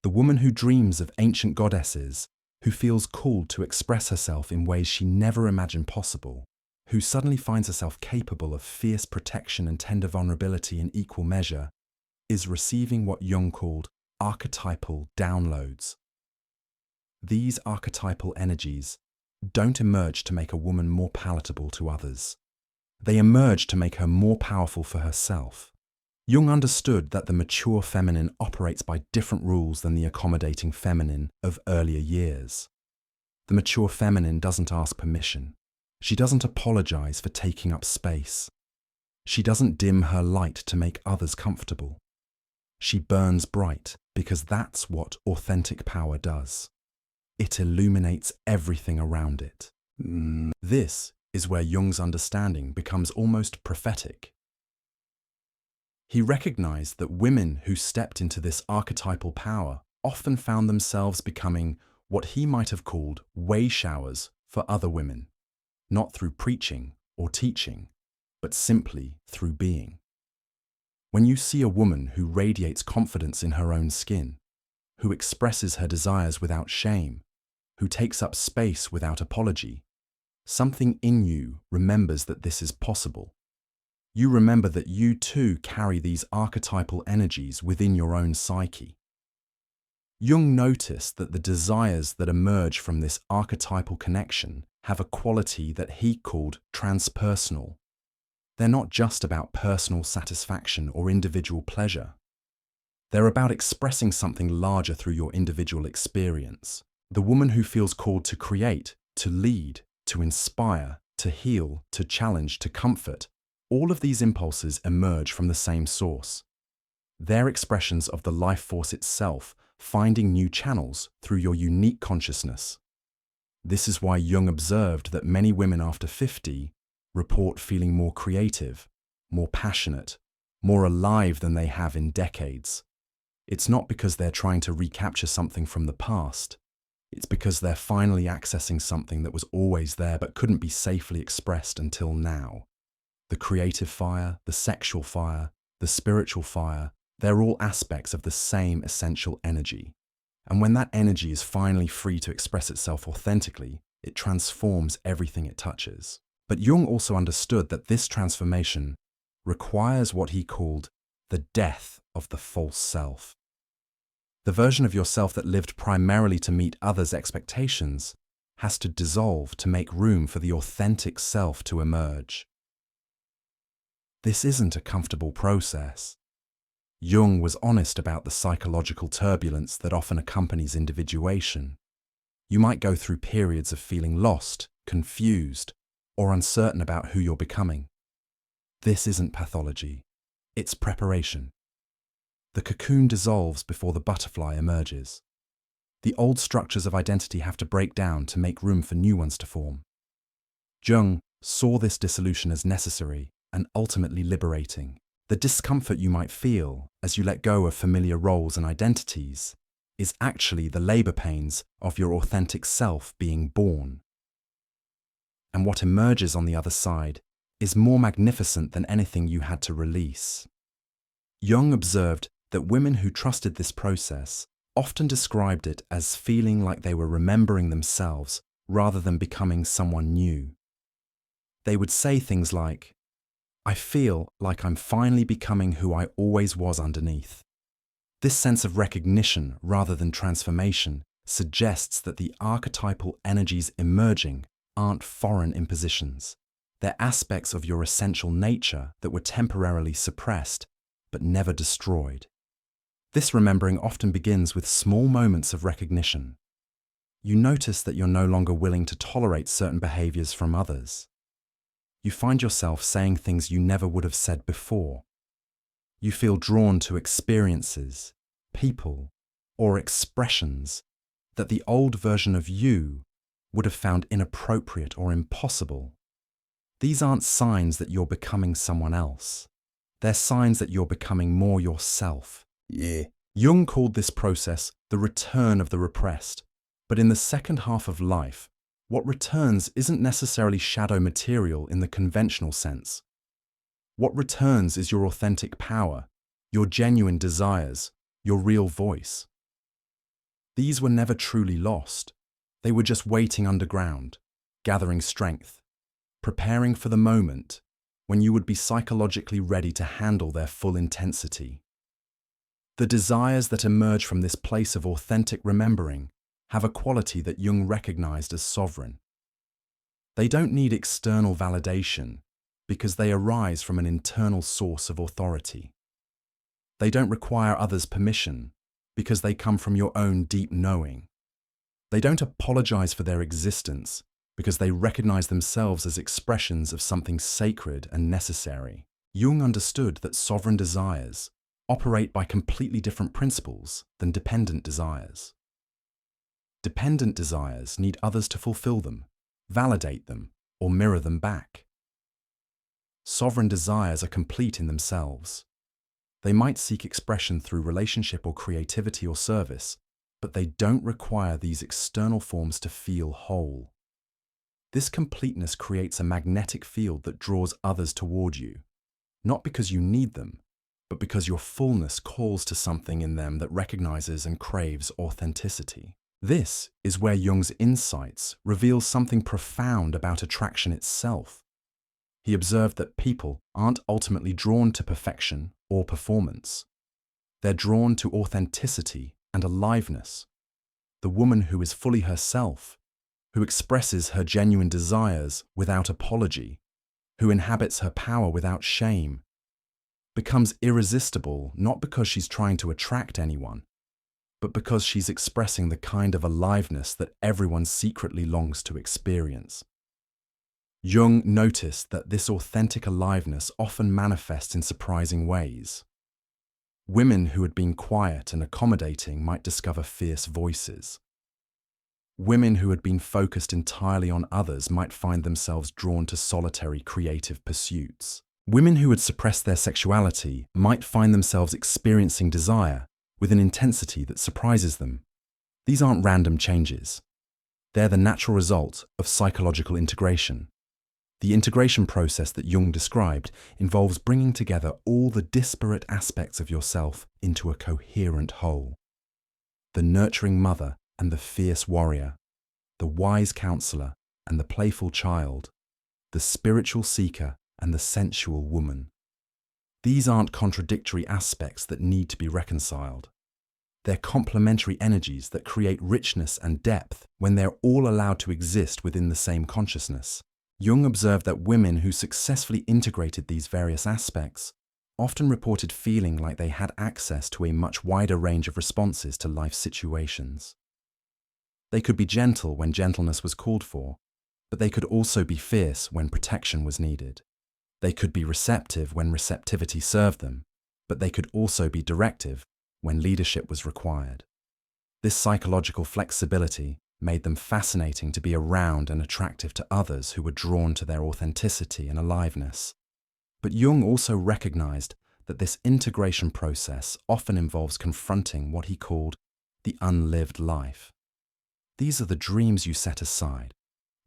The woman who dreams of ancient goddesses, who feels called to express herself in ways she never imagined possible, who suddenly finds herself capable of fierce protection and tender vulnerability in equal measure, is receiving what Jung called archetypal downloads. These archetypal energies don't emerge to make a woman more palatable to others. They emerge to make her more powerful for herself. Jung understood that the mature feminine operates by different rules than the accommodating feminine of earlier years. The mature feminine doesn't ask permission. She doesn't apologize for taking up space. She doesn't dim her light to make others comfortable. She burns bright because that's what authentic power does. It illuminates everything around it. This is where Jung's understanding becomes almost prophetic. He recognized that women who stepped into this archetypal power often found themselves becoming what he might have called way showers for other women, not through preaching or teaching, but simply through being. When you see a woman who radiates confidence in her own skin, who expresses her desires without shame, who takes up space without apology, something in you remembers that this is possible. You remember that you too carry these archetypal energies within your own psyche. Jung noticed that the desires that emerge from this archetypal connection have a quality that he called transpersonal. They're not just about personal satisfaction or individual pleasure. They're about expressing something larger through your individual experience. The woman who feels called to create, to lead, to inspire, to heal, to challenge, to comfort, All of these impulses emerge from the same source. They're expressions of the life force itself, finding new channels through your unique consciousness. This is why Jung observed that many women after 50 report feeling more creative, more passionate, more alive than they have in decades. It's not because they're trying to recapture something from the past. It's because they're finally accessing something that was always there but couldn't be safely expressed until now. The creative fire, the sexual fire, the spiritual fire, they're all aspects of the same essential energy. And when that energy is finally free to express itself authentically, it transforms everything it touches. But Jung also understood that this transformation requires what he called the death of the false self. The version of yourself that lived primarily to meet others' expectations has to dissolve to make room for the authentic self to emerge. This isn't a comfortable process. Jung was honest about the psychological turbulence that often accompanies individuation. You might go through periods of feeling lost, confused, or uncertain about who you're becoming. This isn't pathology. It's preparation. The cocoon dissolves before the butterfly emerges. The old structures of identity have to break down to make room for new ones to form. Jung saw this dissolution as necessary and ultimately liberating. The discomfort you might feel as you let go of familiar roles and identities is actually the labor pains of your authentic self being born. And what emerges on the other side is more magnificent than anything you had to release. Jung observed that women who trusted this process often described it as feeling like they were remembering themselves rather than becoming someone new. They would say things like, "I feel like I'm finally becoming who I always was underneath." This sense of recognition rather than transformation suggests that the archetypal energies emerging aren't foreign impositions. They're aspects of your essential nature that were temporarily suppressed but never destroyed. This remembering often begins with small moments of recognition. You notice that you're no longer willing to tolerate certain behaviors from others. You find yourself saying things you never would have said before. You feel drawn to experiences, people, or expressions that the old version of you would have found inappropriate or impossible. These aren't signs that you're becoming someone else. They're signs that you're becoming more yourself. Jung called this process the return of the repressed. But in the second half of life, what returns isn't necessarily shadow material in the conventional sense. What returns is your authentic power, your genuine desires, your real voice. These were never truly lost. They were just waiting underground, gathering strength, preparing for the moment when you would be psychologically ready to handle their full intensity. The desires that emerge from this place of authentic remembering have a quality that Jung recognized as sovereign. They don't need external validation because they arise from an internal source of authority. They don't require others' permission because they come from your own deep knowing. They don't apologize for their existence because they recognize themselves as expressions of something sacred and necessary. Jung understood that sovereign desires operate by completely different principles than dependent desires. Dependent desires need others to fulfill them, validate them, or mirror them back. Sovereign desires are complete in themselves. They might seek expression through relationship or creativity or service, but they don't require these external forms to feel whole. This completeness creates a magnetic field that draws others toward you, not because you need them, but because your fullness calls to something in them that recognizes and craves authenticity. This is where Jung's insights reveal something profound about attraction itself. He observed that people aren't ultimately drawn to perfection or performance. They're drawn to authenticity and aliveness. The woman who is fully herself, who expresses her genuine desires without apology, who inhabits her power without shame, becomes irresistible not because she's trying to attract anyone, but because she's expressing the kind of aliveness that everyone secretly longs to experience. Jung noticed that this authentic aliveness often manifests in surprising ways. Women who had been quiet and accommodating might discover fierce voices. Women who had been focused entirely on others might find themselves drawn to solitary creative pursuits. Women who had suppressed their sexuality might find themselves experiencing desire with an intensity that surprises them. These aren't random changes. They're the natural result of psychological integration. The integration process that Jung described involves bringing together all the disparate aspects of yourself into a coherent whole. The nurturing mother and the fierce warrior, the wise counselor and the playful child, the spiritual seeker and the sensual woman. These aren't contradictory aspects that need to be reconciled. They're complementary energies that create richness and depth when they're all allowed to exist within the same consciousness. Jung observed that women who successfully integrated these various aspects often reported feeling like they had access to a much wider range of responses to life situations. They could be gentle when gentleness was called for, but they could also be fierce when protection was needed. They could be receptive when receptivity served them, but they could also be directive when leadership was required. This psychological flexibility made them fascinating to be around and attractive to others who were drawn to their authenticity and aliveness. But Jung also recognized that this integration process often involves confronting what he called the unlived life. These are the dreams you set aside,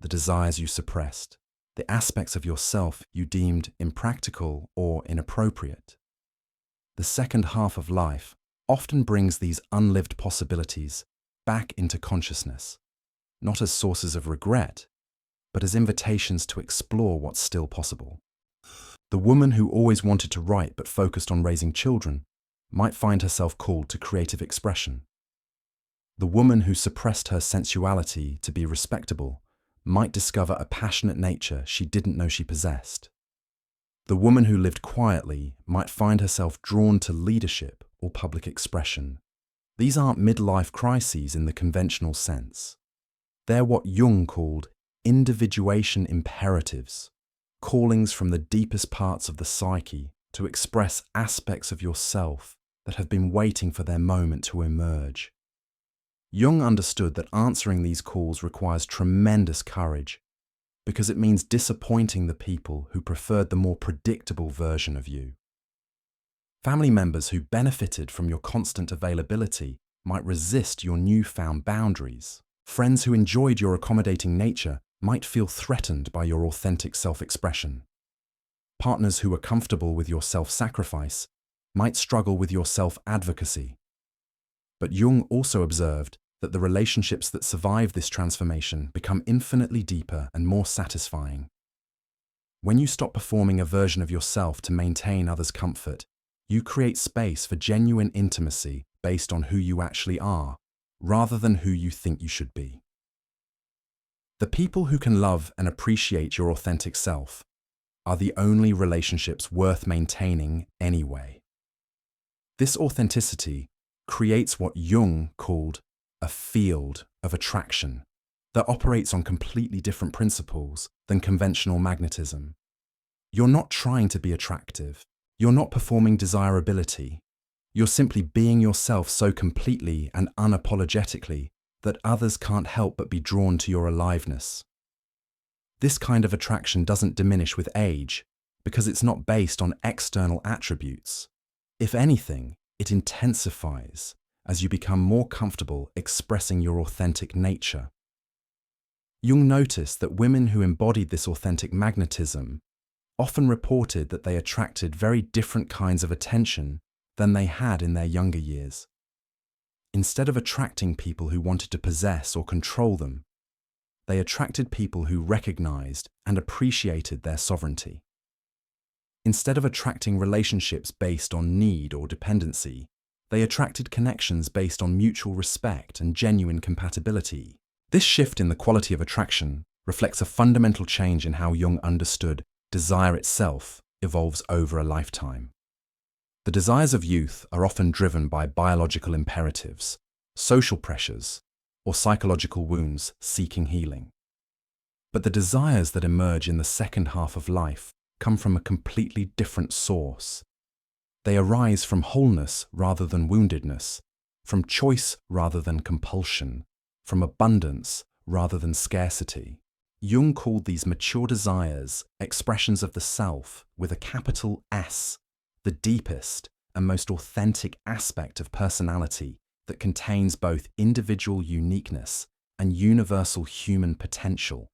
the desires you suppressed, the aspects of yourself you deemed impractical or inappropriate. The second half of life often brings these unlived possibilities back into consciousness, not as sources of regret, but as invitations to explore what's still possible. The woman who always wanted to write but focused on raising children might find herself called to creative expression. The woman who suppressed her sensuality to be respectable might discover a passionate nature she didn't know she possessed. The woman who lived quietly might find herself drawn to leadership or public expression. These aren't midlife crises in the conventional sense. They're what Jung called individuation imperatives, callings from the deepest parts of the psyche to express aspects of yourself that have been waiting for their moment to emerge. Jung understood that answering these calls requires tremendous courage because it means disappointing the people who preferred the more predictable version of you. Family members who benefited from your constant availability might resist your newfound boundaries. Friends who enjoyed your accommodating nature might feel threatened by your authentic self-expression. Partners who were comfortable with your self-sacrifice might struggle with your self-advocacy. But Jung also observed that the relationships that survive this transformation become infinitely deeper and more satisfying. When you stop performing a version of yourself to maintain others' comfort, you create space for genuine intimacy based on who you actually are, rather than who you think you should be. The people who can love and appreciate your authentic self are the only relationships worth maintaining anyway. This authenticity creates what Jung called a field of attraction that operates on completely different principles than conventional magnetism. You're not trying to be attractive. You're not performing desirability. You're simply being yourself so completely and unapologetically that others can't help but be drawn to your aliveness. This kind of attraction doesn't diminish with age because it's not based on external attributes. If anything, it intensifies as you become more comfortable expressing your authentic nature. Jung noticed that women who embodied this authentic magnetism often reported that they attracted very different kinds of attention than they had in their younger years. Instead of attracting people who wanted to possess or control them, they attracted people who recognized and appreciated their sovereignty. Instead of attracting relationships based on need or dependency, they attracted connections based on mutual respect and genuine compatibility. This shift in the quality of attraction reflects a fundamental change in how Jung understood desire itself evolves over a lifetime. The desires of youth are often driven by biological imperatives, social pressures, or psychological wounds seeking healing. But the desires that emerge in the second half of life come from a completely different source. They arise from wholeness rather than woundedness, from choice rather than compulsion, from abundance rather than scarcity. Jung called these mature desires expressions of the self with a capital S, the deepest and most authentic aspect of personality that contains both individual uniqueness and universal human potential.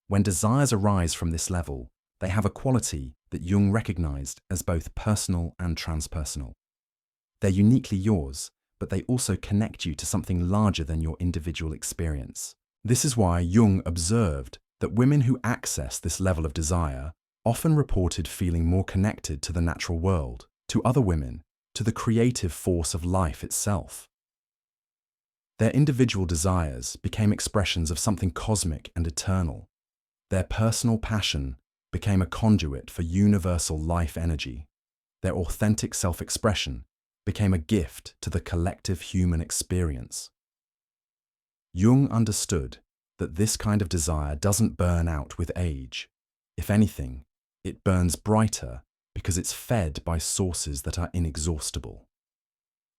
When desires arise from this level, they have a quality that Jung recognized as both personal and transpersonal. They're uniquely yours, but they also connect you to something larger than your individual experience. This is why Jung observed that women who access this level of desire often reported feeling more connected to the natural world, to other women, to the creative force of life itself. Their individual desires became expressions of something cosmic and eternal. Their personal passion became a conduit for universal life energy. Their authentic self-expression became a gift to the collective human experience. Jung understood that this kind of desire doesn't burn out with age. If anything, it burns brighter because it's fed by sources that are inexhaustible.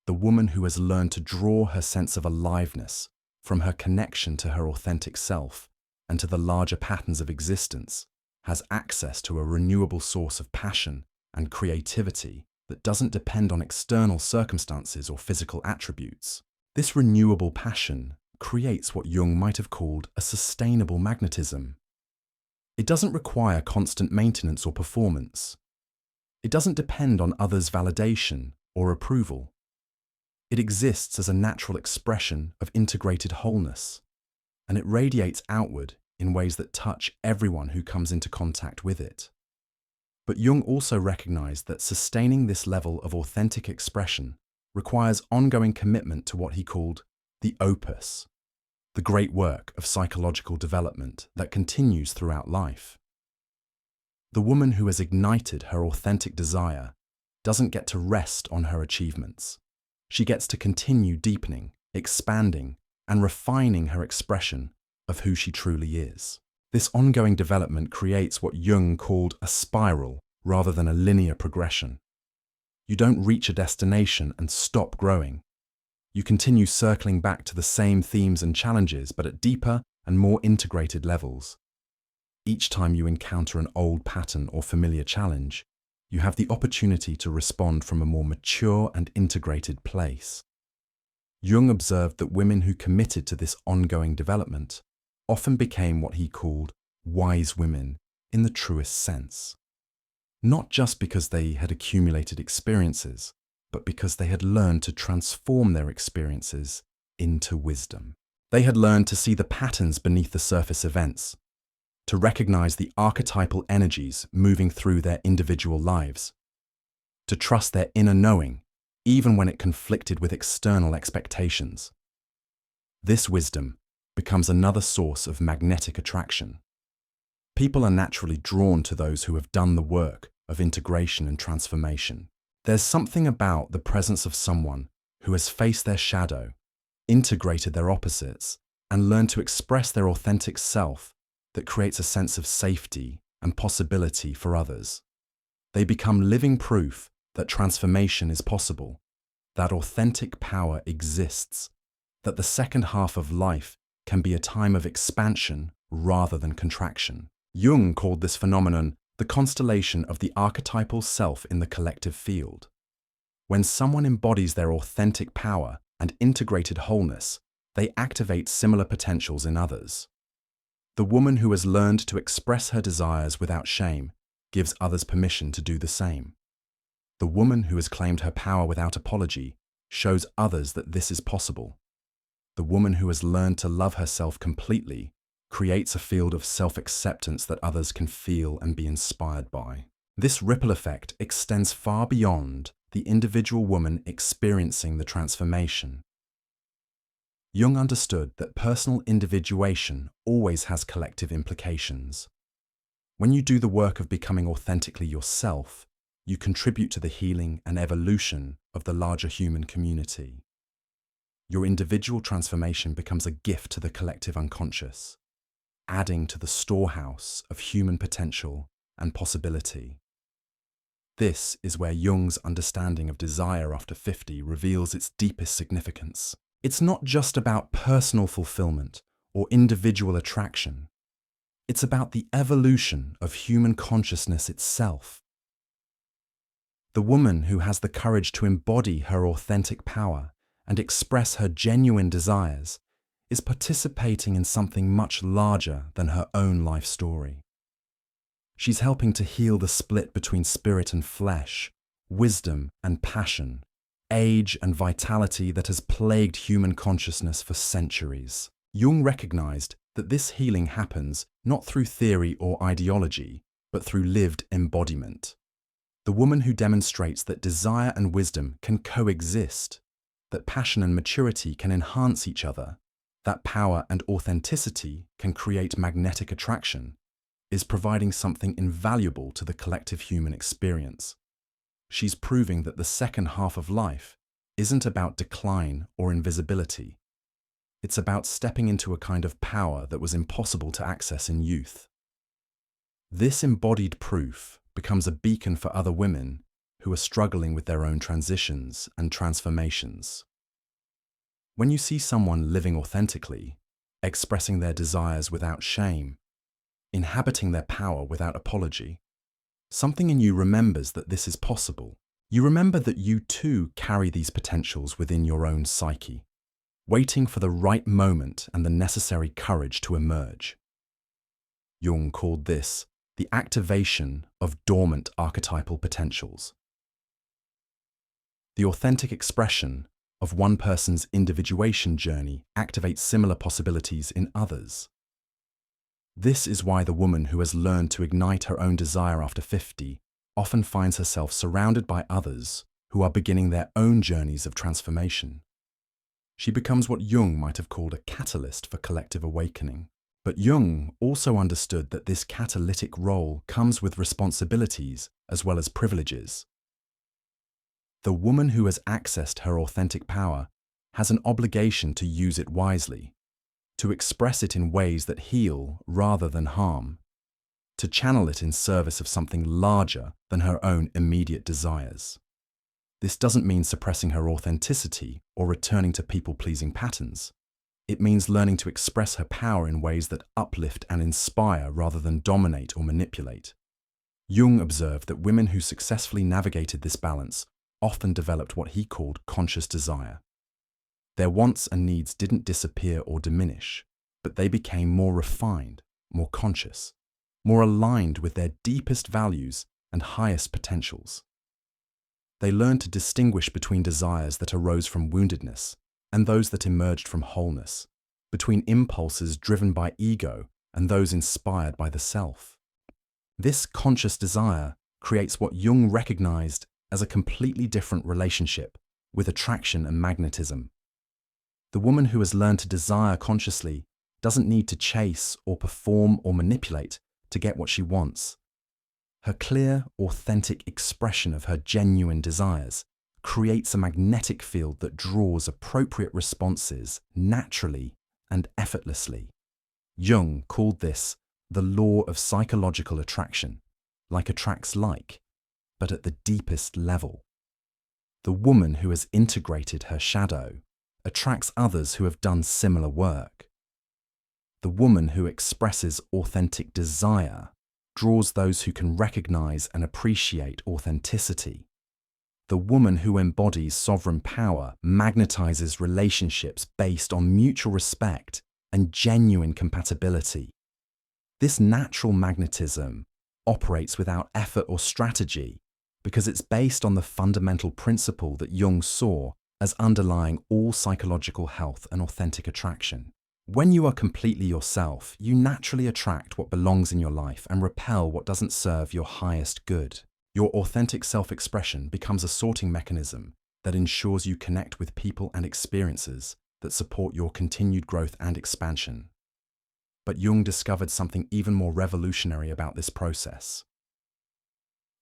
The woman who has learned to draw her sense of aliveness from her connection to her authentic self and to the larger patterns of existence has access to a renewable source of passion and creativity that doesn't depend on external circumstances or physical attributes. This renewable passion creates what Jung might have called a sustainable magnetism. It doesn't require constant maintenance or performance. It doesn't depend on others' validation or approval. It exists as a natural expression of integrated wholeness, and it radiates outward in ways that touch everyone who comes into contact with it. But Jung also recognized that sustaining this level of authentic expression requires ongoing commitment to what he called the opus, the great work of psychological development that continues throughout life. The woman who has ignited her authentic desire doesn't get to rest on her achievements. She gets to continue deepening, expanding, and refining her expression of who she truly is. This ongoing development creates what Jung called a spiral rather than a linear progression. You don't reach a destination and stop growing. You continue circling back to the same themes and challenges, but at deeper and more integrated levels. Each time you encounter an old pattern or familiar challenge, you have the opportunity to respond from a more mature and integrated place. Jung observed that women who committed to this ongoing development often became what he called wise women in the truest sense. Not just because they had accumulated experiences, but because they had learned to transform their experiences into wisdom. They had learned to see the patterns beneath the surface events, to recognize the archetypal energies moving through their individual lives, to trust their inner knowing, even when it conflicted with external expectations. This wisdom becomes another source of magnetic attraction. People are naturally drawn to those who have done the work of integration and transformation. There's something about the presence of someone who has faced their shadow, integrated their opposites, and learned to express their authentic self that creates a sense of safety and possibility for others. They become living proof that transformation is possible, that authentic power exists, that the second half of life can be a time of expansion rather than contraction. Jung called this phenomenon the constellation of the archetypal self in the collective field. When someone embodies their authentic power and integrated wholeness, they activate similar potentials in others. The woman who has learned to express her desires without shame gives others permission to do the same. The woman who has claimed her power without apology shows others that this is possible. The woman who has learned to love herself completely creates a field of self-acceptance that others can feel and be inspired by. This ripple effect extends far beyond the individual woman experiencing the transformation. Jung understood that personal individuation always has collective implications. When you do the work of becoming authentically yourself, you contribute to the healing and evolution of the larger human community. Your individual transformation becomes a gift to the collective unconscious. adding to the storehouse of human potential and possibility. This is where Jung's understanding of desire after 50 reveals its deepest significance. It's not just about personal fulfillment or individual attraction. It's about the evolution of human consciousness itself. The woman who has the courage to embody her authentic power and express her genuine desires is participating in something much larger than her own life story. She's helping to heal the split between spirit and flesh, wisdom and passion, age and vitality that has plagued human consciousness for centuries. Jung recognized that this healing happens not through theory or ideology, but through lived embodiment. The woman who demonstrates that desire and wisdom can coexist, that passion and maturity can enhance each other, that power and authenticity can create magnetic attraction, is providing something invaluable to the collective human experience. She's proving that the second half of life isn't about decline or invisibility. It's about stepping into a kind of power that was impossible to access in youth. This embodied proof becomes a beacon for other women who are struggling with their own transitions and transformations. When you see someone living authentically, expressing their desires without shame, inhabiting their power without apology, something in you remembers that this is possible. You remember that you too carry these potentials within your own psyche, waiting for the right moment and the necessary courage to emerge. Jung called this the activation of dormant archetypal potentials. The authentic expression of one person's individuation journey activates similar possibilities in others. This is why the woman who has learned to ignite her own desire after 50 often finds herself surrounded by others who are beginning their own journeys of transformation. She becomes what Jung might have called a catalyst for collective awakening. But Jung also understood that this catalytic role comes with responsibilities as well as privileges. The woman who has accessed her authentic power has an obligation to use it wisely, to express it in ways that heal rather than harm, to channel it in service of something larger than her own immediate desires. This doesn't mean suppressing her authenticity or returning to people-pleasing patterns. It means learning to express her power in ways that uplift and inspire rather than dominate or manipulate. Jung observed that women who successfully navigated this balance often developed what he called conscious desire. Their wants and needs didn't disappear or diminish, but they became more refined, more conscious, more aligned with their deepest values and highest potentials. They learned to distinguish between desires that arose from woundedness and those that emerged from wholeness, between impulses driven by ego and those inspired by the self. This conscious desire creates what Jung recognized as a completely different relationship with attraction and magnetism. The woman who has learned to desire consciously doesn't need to chase or perform or manipulate to get what she wants. Her clear, authentic expression of her genuine desires creates a magnetic field that draws appropriate responses naturally and effortlessly. Jung called this the law of psychological attraction, like attracts like, but at the deepest level. The woman who has integrated her shadow attracts others who have done similar work. The woman who expresses authentic desire draws those who can recognize and appreciate authenticity. The woman who embodies sovereign power magnetizes relationships based on mutual respect and genuine compatibility. This natural magnetism operates without effort or strategy because it's based on the fundamental principle that Jung saw as underlying all psychological health and authentic attraction. When you are completely yourself, you naturally attract what belongs in your life and repel what doesn't serve your highest good. Your authentic self-expression becomes a sorting mechanism that ensures you connect with people and experiences that support your continued growth and expansion. But Jung discovered something even more revolutionary about this process.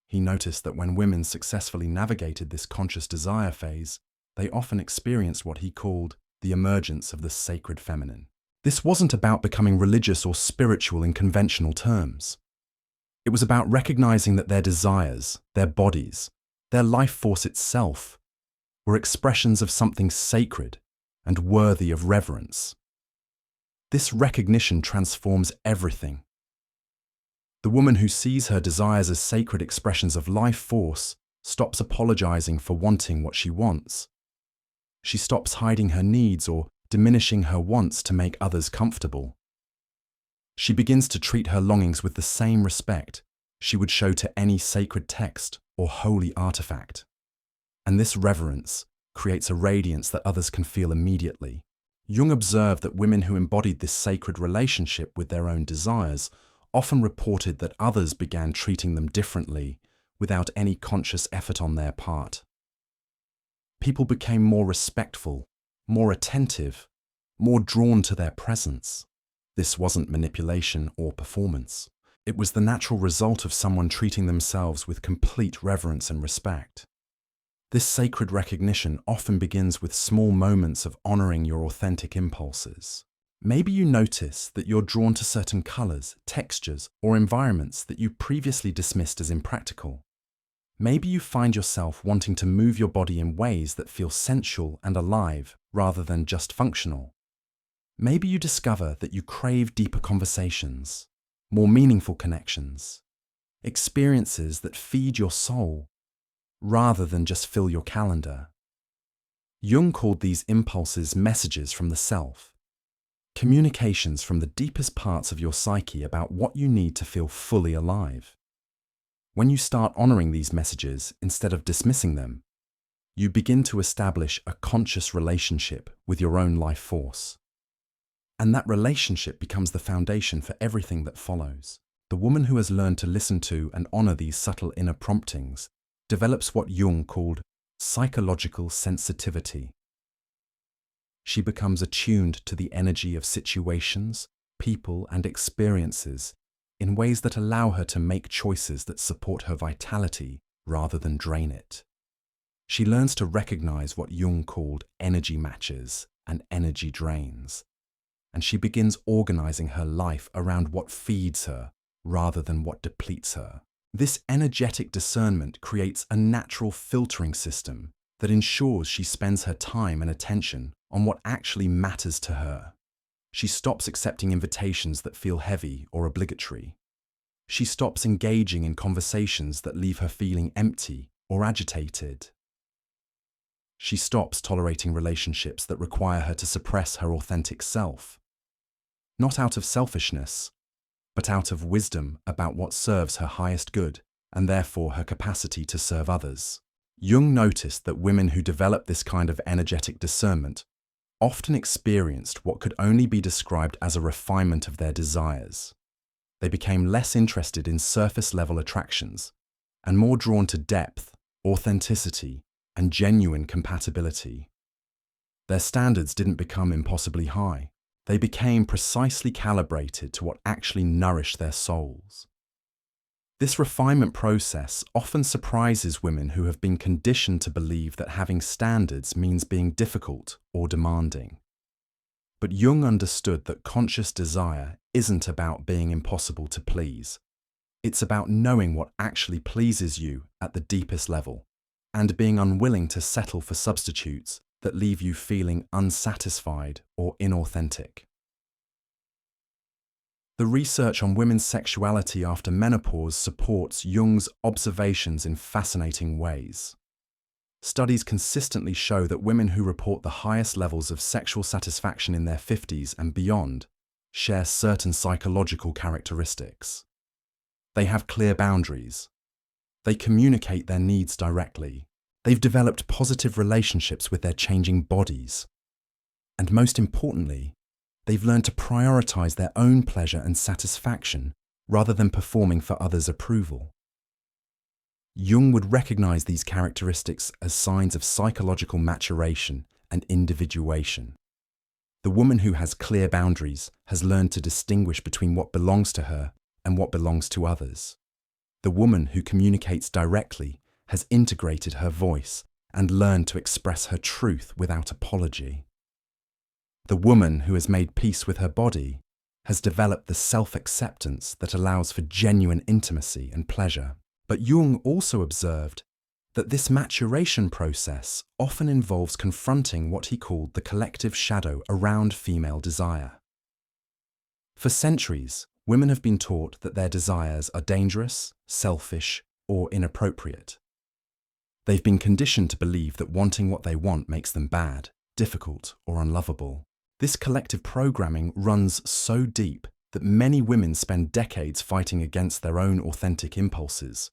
He noticed that when women successfully navigated this conscious desire phase, they often experienced what he called the emergence of the sacred feminine. This wasn't about becoming religious or spiritual in conventional terms. It was about recognizing that their desires, their bodies, their life force itself, were expressions of something sacred and worthy of reverence. This recognition transforms everything. The woman who sees her desires as sacred expressions of life force stops apologizing for wanting what she wants. She stops hiding her needs or diminishing her wants to make others comfortable. She begins to treat her longings with the same respect she would show to any sacred text or holy artifact. And this reverence creates a radiance that others can feel immediately. Jung observed that women who embodied this sacred relationship with their own desires often reported that others began treating them differently without any conscious effort on their part. People became more respectful, more attentive, more drawn to their presence. This wasn't manipulation or performance. It was the natural result of someone treating themselves with complete reverence and respect. This sacred recognition often begins with small moments of honoring your authentic impulses. Maybe you notice that you're drawn to certain colors, textures, or environments that you previously dismissed as impractical. Maybe you find yourself wanting to move your body in ways that feel sensual and alive rather than just functional. Maybe you discover that you crave deeper conversations, more meaningful connections, experiences that feed your soul rather than just fill your calendar. Jung called these impulses messages from the self, communications from the deepest parts of your psyche about what you need to feel fully alive. When you start honoring these messages instead of dismissing them, you begin to establish a conscious relationship with your own life force. And that relationship becomes the foundation for everything that follows. The woman who has learned to listen to and honor these subtle inner promptings develops what Jung called psychological sensitivity. She becomes attuned to the energy of situations, people, and experiences in ways that allow her to make choices that support her vitality rather than drain it. She learns to recognize what Jung called energy matches and energy drains, and she begins organizing her life around what feeds her rather than what depletes her. This energetic discernment creates a natural filtering system that ensures she spends her time and attention on what actually matters to her. She stops accepting invitations that feel heavy or obligatory. She stops engaging in conversations that leave her feeling empty or agitated. She stops tolerating relationships that require her to suppress her authentic self, not out of selfishness, but out of wisdom about what serves her highest good and therefore her capacity to serve others. Jung noticed that women who developed this kind of energetic discernment often experienced what could only be described as a refinement of their desires. They became less interested in surface-level attractions and more drawn to depth, authenticity, and genuine compatibility. Their standards didn't become impossibly high. They became precisely calibrated to what actually nourished their souls. This refinement process often surprises women who have been conditioned to believe that having standards means being difficult or demanding. But Jung understood that conscious desire isn't about being impossible to please. It's about knowing what actually pleases you at the deepest level and being unwilling to settle for substitutes that leave you feeling unsatisfied or inauthentic. The research on women's sexuality after menopause supports Jung's observations in fascinating ways. Studies consistently show that women who report the highest levels of sexual satisfaction in their 50s and beyond share certain psychological characteristics. They have clear boundaries. They communicate their needs directly. They've developed positive relationships with their changing bodies. And most importantly, they've learned to prioritize their own pleasure and satisfaction rather than performing for others' approval. Jung would recognize these characteristics as signs of psychological maturation and individuation. The woman who has clear boundaries has learned to distinguish between what belongs to her and what belongs to others. The woman who communicates directly has integrated her voice and learned to express her truth without apology. The woman who has made peace with her body has developed the self-acceptance that allows for genuine intimacy and pleasure. But Jung also observed that this maturation process often involves confronting what he called the collective shadow around female desire. For centuries, women have been taught that their desires are dangerous, selfish, or inappropriate. They've been conditioned to believe that wanting what they want makes them bad, difficult, or unlovable. This collective programming runs so deep that many women spend decades fighting against their own authentic impulses.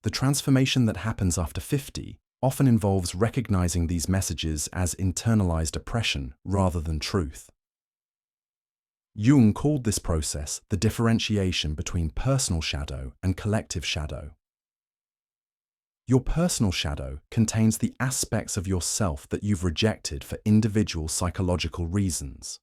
The transformation that happens after 50 often involves recognizing these messages as internalized oppression rather than truth. Jung called this process the differentiation between personal shadow and collective shadow. Your personal shadow contains the aspects of yourself that you've rejected for individual psychological reasons.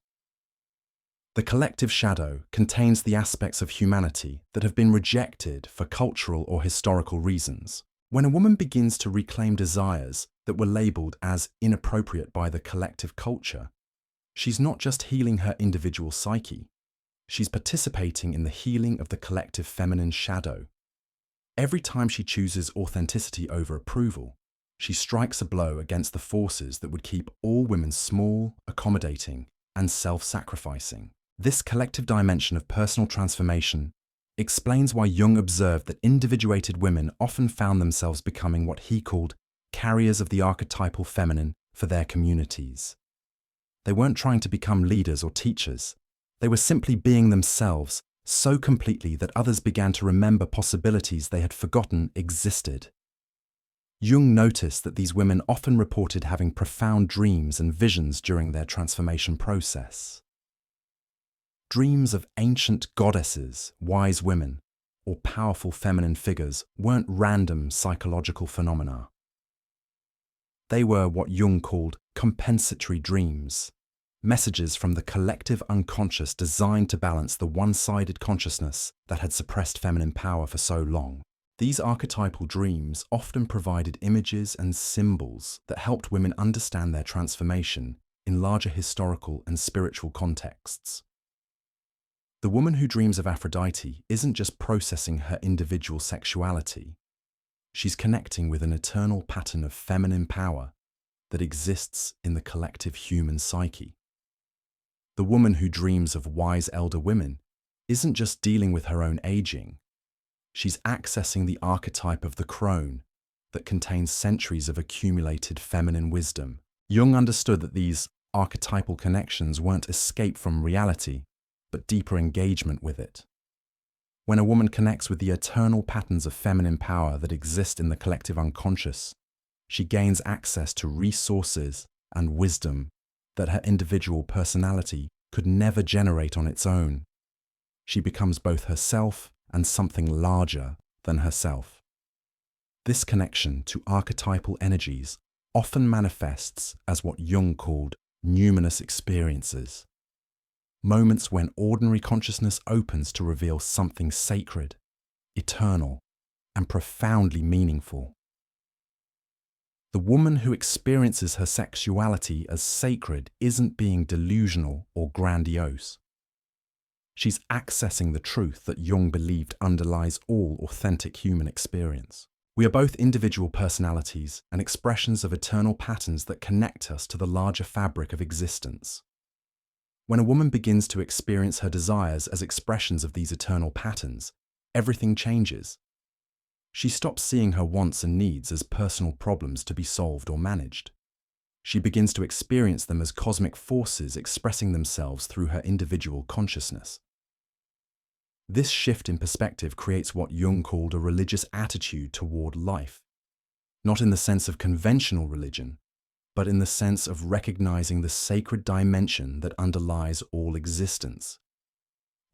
The collective shadow contains the aspects of humanity that have been rejected for cultural or historical reasons. When a woman begins to reclaim desires that were labeled as inappropriate by the collective culture, she's not just healing her individual psyche, she's participating in the healing of the collective feminine shadow. Every time she chooses authenticity over approval, she strikes a blow against the forces that would keep all women small, accommodating, and self-sacrificing. This collective dimension of personal transformation explains why Jung observed that individuated women often found themselves becoming what he called carriers of the archetypal feminine for their communities. They weren't trying to become leaders or teachers. They were simply being themselves so completely that others began to remember possibilities they had forgotten existed. Jung noticed that these women often reported having profound dreams and visions during their transformation process. Dreams of ancient goddesses, wise women, or powerful feminine figures weren't random psychological phenomena. They were what Jung called compensatory dreams, messages from the collective unconscious designed to balance the one-sided consciousness that had suppressed feminine power for so long. These archetypal dreams often provided images and symbols that helped women understand their transformation in larger historical and spiritual contexts. The woman who dreams of Aphrodite isn't just processing her individual sexuality. She's connecting with an eternal pattern of feminine power that exists in the collective human psyche. The woman who dreams of wise elder women isn't just dealing with her own aging. She's accessing the archetype of the crone that contains centuries of accumulated feminine wisdom. Jung understood that these archetypal connections weren't escape from reality, but deeper engagement with it. When a woman connects with the eternal patterns of feminine power that exist in the collective unconscious, she gains access to resources and wisdom that her individual personality could never generate on its own. She becomes both herself and something larger than herself. This connection to archetypal energies often manifests as what Jung called numinous experiences, moments when ordinary consciousness opens to reveal something sacred, eternal, and profoundly meaningful. The woman who experiences her sexuality as sacred isn't being delusional or grandiose. She's accessing the truth that Jung believed underlies all authentic human experience. We are both individual personalities and expressions of eternal patterns that connect us to the larger fabric of existence. When a woman begins to experience her desires as expressions of these eternal patterns, everything changes. She stops seeing her wants and needs as personal problems to be solved or managed. She begins to experience them as cosmic forces expressing themselves through her individual consciousness. This shift in perspective creates what Jung called a religious attitude toward life, not in the sense of conventional religion, but in the sense of recognizing the sacred dimension that underlies all existence.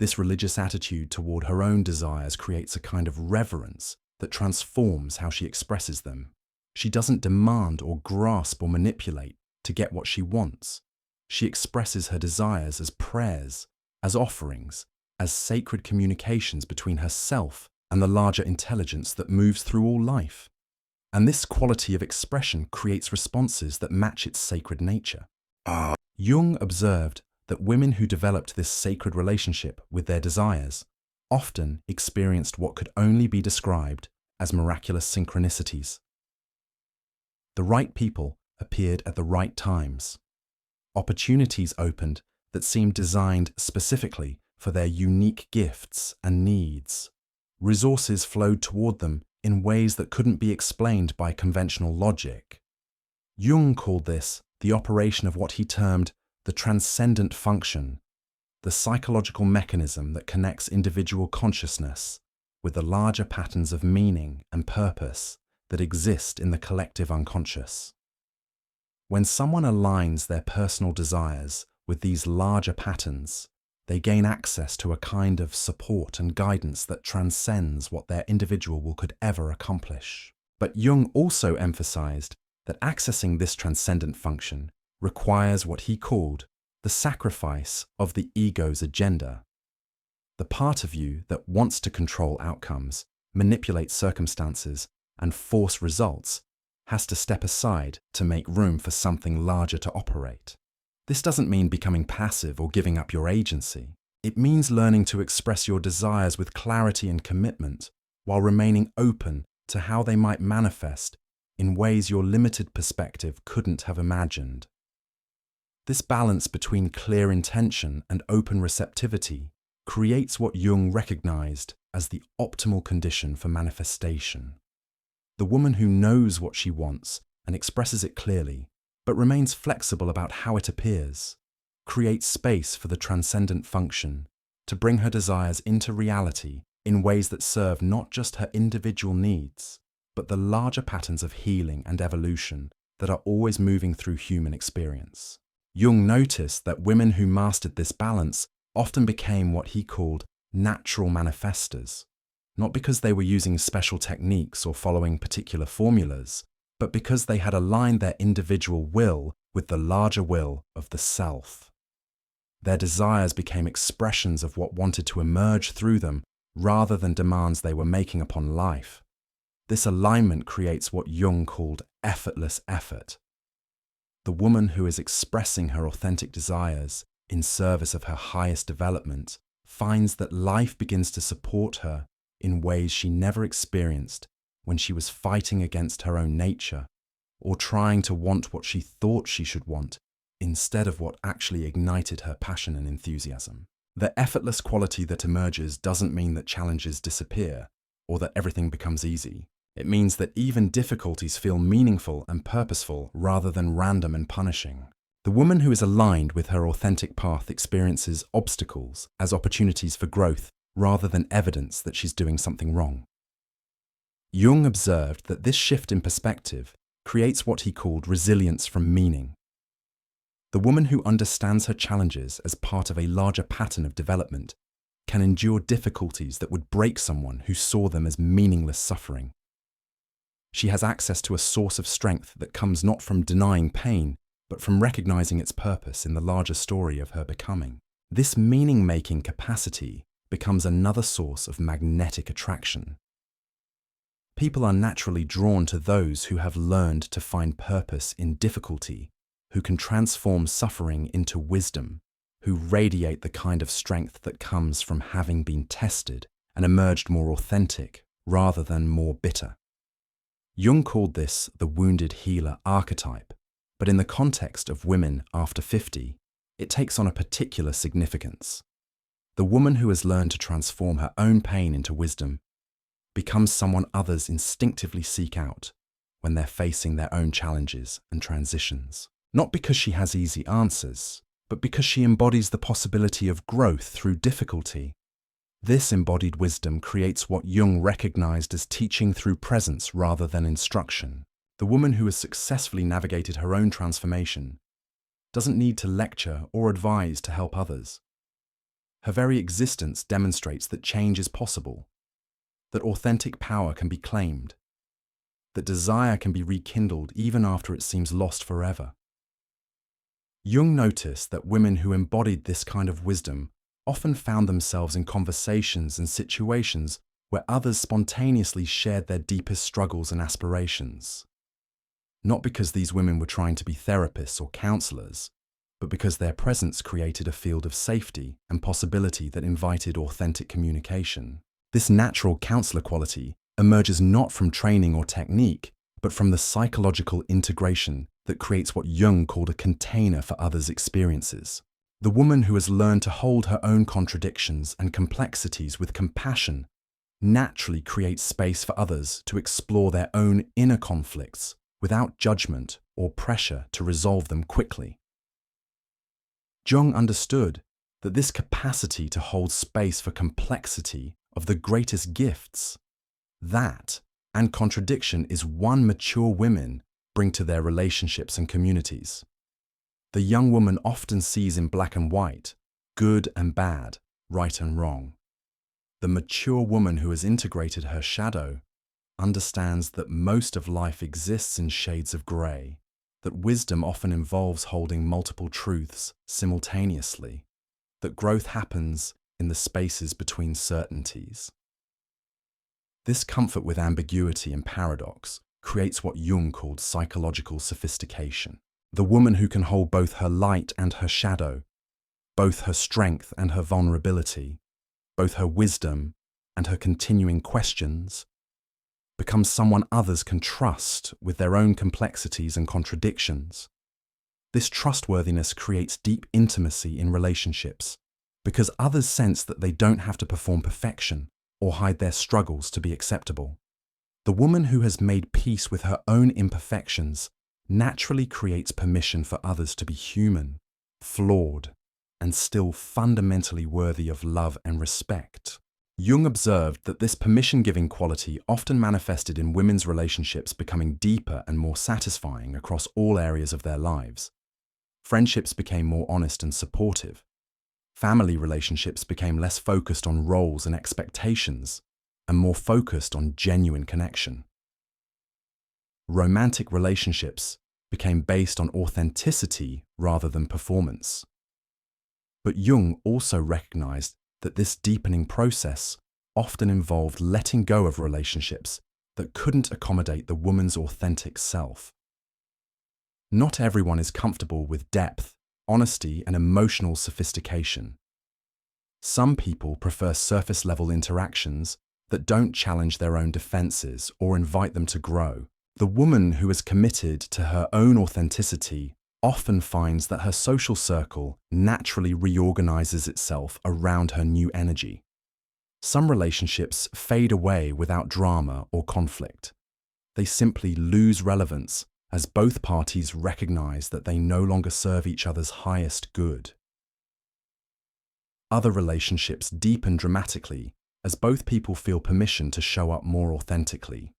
This religious attitude toward her own desires creates a kind of reverence that transforms how she expresses them. She doesn't demand or grasp or manipulate to get what she wants. She expresses her desires as prayers, as offerings, as sacred communications between herself and the larger intelligence that moves through all life. And this quality of expression creates responses that match its sacred nature. Jung observed that women who developed this sacred relationship with their desires often experienced what could only be described as miraculous synchronicities. The right people appeared at the right times. Opportunities opened that seemed designed specifically for their unique gifts and needs. Resources flowed toward them in ways that couldn't be explained by conventional logic. Jung called this the operation of what he termed the transcendent function, the psychological mechanism that connects individual consciousness with the larger patterns of meaning and purpose that exist in the collective unconscious. When someone aligns their personal desires with these larger patterns, they gain access to a kind of support and guidance that transcends what their individual will could ever accomplish. But Jung also emphasized that accessing this transcendent function requires what he called the sacrifice of the ego's agenda. The part of you that wants to control outcomes, manipulate circumstances, and force results has to step aside to make room for something larger to operate. This doesn't mean becoming passive or giving up your agency. It means learning to express your desires with clarity and commitment while remaining open to how they might manifest in ways your limited perspective couldn't have imagined. This balance between clear intention and open receptivity creates what Jung recognized as the optimal condition for manifestation. The woman who knows what she wants and expresses it clearly, but remains flexible about how it appears, creates space for the transcendent function to bring her desires into reality in ways that serve not just her individual needs, but the larger patterns of healing and evolution that are always moving through human experience. Jung noticed that women who mastered this balance often became what he called natural manifestors, not because they were using special techniques or following particular formulas, but because they had aligned their individual will with the larger will of the self. Their desires became expressions of what wanted to emerge through them rather than demands they were making upon life. This alignment creates what Jung called effortless effort. The woman who is expressing her authentic desires in service of her highest development finds that life begins to support her in ways she never experienced when she was fighting against her own nature or trying to want what she thought she should want instead of what actually ignited her passion and enthusiasm. The effortless quality that emerges doesn't mean that challenges disappear or that everything becomes easy. It means that even difficulties feel meaningful and purposeful rather than random and punishing. The woman who is aligned with her authentic path experiences obstacles as opportunities for growth rather than evidence that she's doing something wrong. Jung observed that this shift in perspective creates what he called resilience from meaning. The woman who understands her challenges as part of a larger pattern of development can endure difficulties that would break someone who saw them as meaningless suffering. She has access to a source of strength that comes not from denying pain, but from recognizing its purpose in the larger story of her becoming. This meaning-making capacity becomes another source of magnetic attraction. People are naturally drawn to those who have learned to find purpose in difficulty, who can transform suffering into wisdom, who radiate the kind of strength that comes from having been tested and emerged more authentic rather than more bitter. Jung called this the wounded healer archetype, but in the context of women after 50, it takes on a particular significance. The woman who has learned to transform her own pain into wisdom becomes someone others instinctively seek out when they're facing their own challenges and transitions. Not because she has easy answers, but because she embodies the possibility of growth through difficulty. This embodied wisdom creates what Jung recognized as teaching through presence rather than instruction. The woman who has successfully navigated her own transformation doesn't need to lecture or advise to help others. Her very existence demonstrates that change is possible, that authentic power can be claimed, that desire can be rekindled even after it seems lost forever. Jung noticed that women who embodied this kind of wisdom often found themselves in conversations and situations where others spontaneously shared their deepest struggles and aspirations. Not because these women were trying to be therapists or counselors, but because their presence created a field of safety and possibility that invited authentic communication. This natural counselor quality emerges not from training or technique, but from the psychological integration that creates what Jung called a container for others' experiences. The woman who has learned to hold her own contradictions and complexities with compassion naturally creates space for others to explore their own inner conflicts without judgment or pressure to resolve them quickly. Jung understood that this capacity to hold space for complexity of the greatest gifts, that and contradiction is one mature women bring to their relationships and communities. The young woman often sees in black and white, good and bad, right and wrong. The mature woman who has integrated her shadow understands that most of life exists in shades of grey, that wisdom often involves holding multiple truths simultaneously, that growth happens in the spaces between certainties. This comfort with ambiguity and paradox creates what Jung called psychological sophistication. The woman who can hold both her light and her shadow, both her strength and her vulnerability, both her wisdom and her continuing questions, becomes someone others can trust with their own complexities and contradictions. This trustworthiness creates deep intimacy in relationships because others sense that they don't have to perform perfection or hide their struggles to be acceptable. The woman who has made peace with her own imperfections naturally creates permission for others to be human, flawed, and still fundamentally worthy of love and respect. Jung observed that this permission-giving quality often manifested in women's relationships becoming deeper and more satisfying across all areas of their lives. Friendships became more honest and supportive. Family relationships became less focused on roles and expectations and more focused on genuine connection. Romantic relationships became based on authenticity rather than performance. But Jung also recognized that this deepening process often involved letting go of relationships that couldn't accommodate the woman's authentic self. Not everyone is comfortable with depth, honesty, and emotional sophistication. Some people prefer surface-level interactions that don't challenge their own defenses or invite them to grow. The woman who is committed to her own authenticity often finds that her social circle naturally reorganizes itself around her new energy. Some relationships fade away without drama or conflict. They simply lose relevance as both parties recognize that they no longer serve each other's highest good. Other relationships deepen dramatically as both people feel permission to show up more authentically.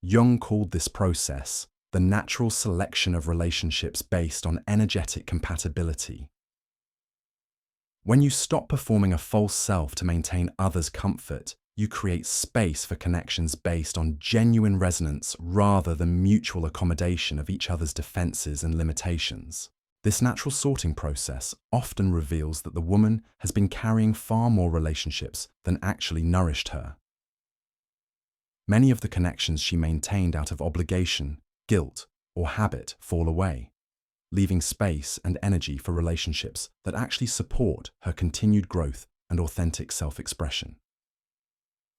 Jung called this process the natural selection of relationships based on energetic compatibility. When you stop performing a false self to maintain others' comfort, you create space for connections based on genuine resonance rather than mutual accommodation of each other's defenses and limitations. This natural sorting process often reveals that the woman has been carrying far more relationships than actually nourished her. Many of the connections she maintained out of obligation, guilt, or habit fall away, leaving space and energy for relationships that actually support her continued growth and authentic self-expression.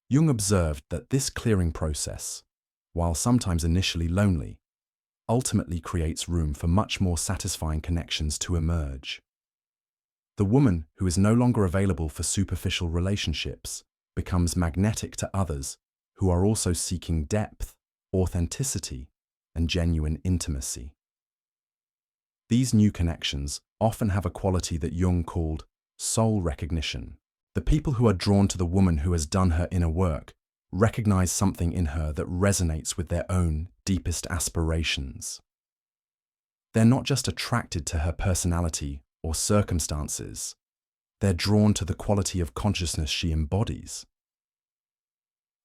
Jung observed that this clearing process, while sometimes initially lonely, ultimately creates room for much more satisfying connections to emerge. The woman who is no longer available for superficial relationships becomes magnetic to others who are also seeking depth, authenticity, and genuine intimacy. These new connections often have a quality that Jung called soul recognition. The people who are drawn to the woman who has done her inner work recognize something in her that resonates with their own deepest aspirations. They're not just attracted to her personality or circumstances, they're drawn to the quality of consciousness she embodies.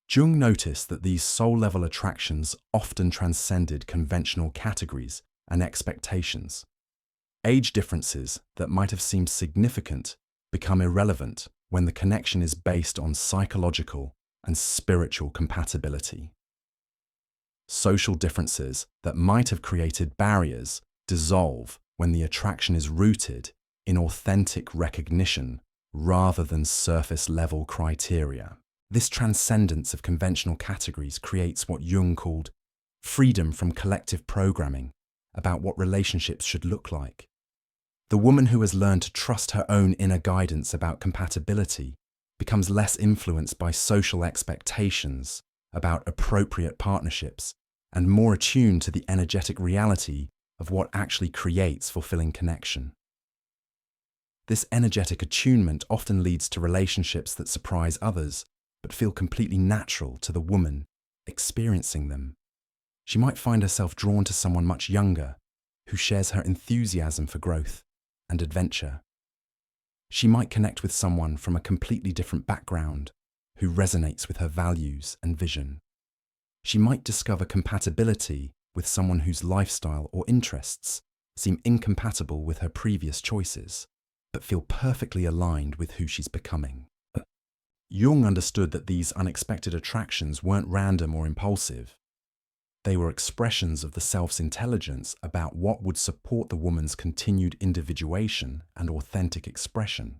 Jung noticed that these soul-level attractions often transcended conventional categories and expectations. Age differences that might have seemed significant become irrelevant when the connection is based on psychological and spiritual compatibility. Social differences that might have created barriers dissolve when the attraction is rooted in authentic recognition rather than surface-level criteria. This transcendence of conventional categories creates what Jung called freedom from collective programming about what relationships should look like. The woman who has learned to trust her own inner guidance about compatibility becomes less influenced by social expectations about appropriate partnerships and more attuned to the energetic reality of what actually creates fulfilling connection. This energetic attunement often leads to relationships that surprise others but feel completely natural to the woman experiencing them. She might find herself drawn to someone much younger who shares her enthusiasm for growth and adventure. She might connect with someone from a completely different background who resonates with her values and vision. She might discover compatibility with someone whose lifestyle or interests seem incompatible with her previous choices, but feel perfectly aligned with who she's becoming. Jung understood that these unexpected attractions weren't random or impulsive. They were expressions of the self's intelligence about what would support the woman's continued individuation and authentic expression.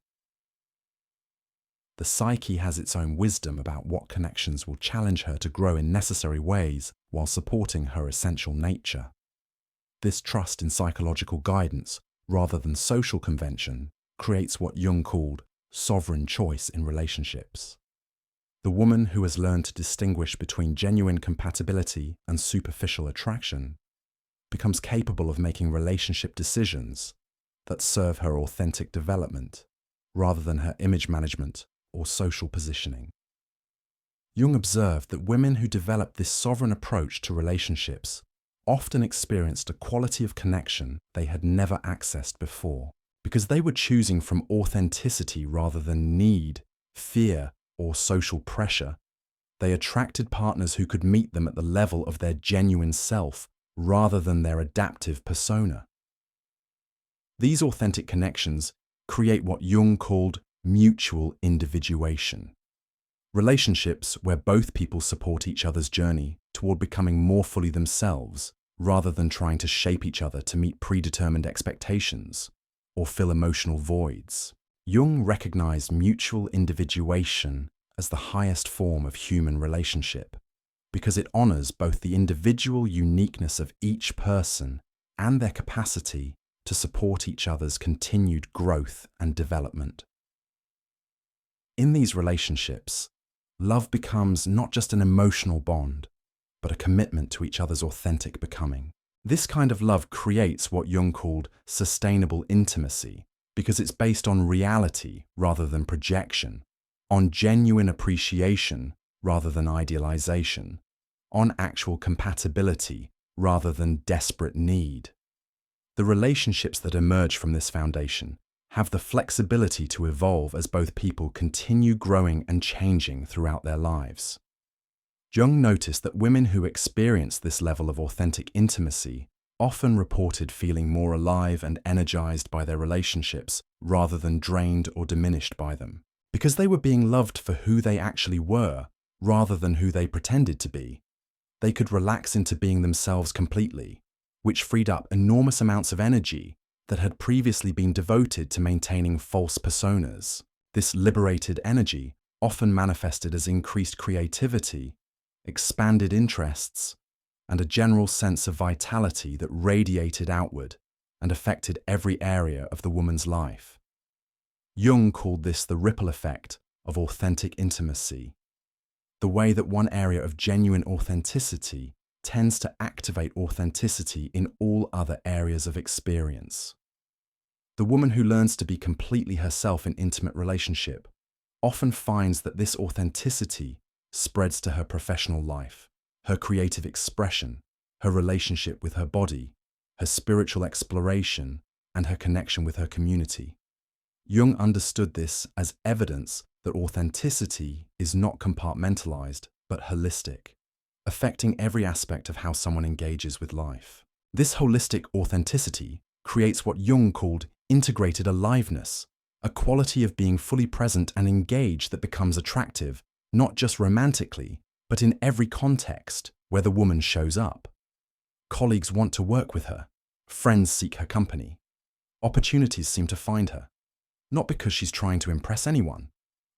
The psyche has its own wisdom about what connections will challenge her to grow in necessary ways while supporting her essential nature. This trust in psychological guidance, rather than social convention, creates what Jung called sovereign choice in relationships. The woman who has learned to distinguish between genuine compatibility and superficial attraction becomes capable of making relationship decisions that serve her authentic development rather than her image management or social positioning. Jung observed that women who developed this sovereign approach to relationships often experienced a quality of connection they had never accessed before, because they were choosing from authenticity rather than need, fear, or social pressure. They attracted partners who could meet them at the level of their genuine self rather than their adaptive persona. These authentic connections create what Jung called mutual individuation. Relationships where both people support each other's journey toward becoming more fully themselves rather than trying to shape each other to meet predetermined expectations or fill emotional voids. Jung recognized mutual individuation as the highest form of human relationship because it honors both the individual uniqueness of each person and their capacity to support each other's continued growth and development. In these relationships, love becomes not just an emotional bond, but a commitment to each other's authentic becoming. This kind of love creates what Jung called sustainable intimacy because it's based on reality rather than projection, on genuine appreciation rather than idealization, on actual compatibility rather than desperate need. The relationships that emerge from this foundation have the flexibility to evolve as both people continue growing and changing throughout their lives. Jung noticed that women who experienced this level of authentic intimacy often reported feeling more alive and energized by their relationships rather than drained or diminished by them, because they were being loved for who they actually were rather than who they pretended to be. They could relax into being themselves completely, which freed up enormous amounts of energy that had previously been devoted to maintaining false personas. This liberated energy often manifested as increased creativity, expanded interests, and a general sense of vitality that radiated outward and affected every area of the woman's life. Jung called this the ripple effect of authentic intimacy, the way that one area of genuine authenticity tends to activate authenticity in all other areas of experience. The woman who learns to be completely herself in intimate relationship often finds that this authenticity spreads to her professional life, her creative expression, her relationship with her body, her spiritual exploration, and her connection with her community. Jung understood this as evidence that authenticity is not compartmentalized, but holistic, affecting every aspect of how someone engages with life. This holistic authenticity creates what Jung called integrated aliveness, a quality of being fully present and engaged that becomes attractive, not just romantically, but in every context where the woman shows up. Colleagues want to work with her, Friends seek her company. Opportunities seem to find her, not because she's trying to impress anyone,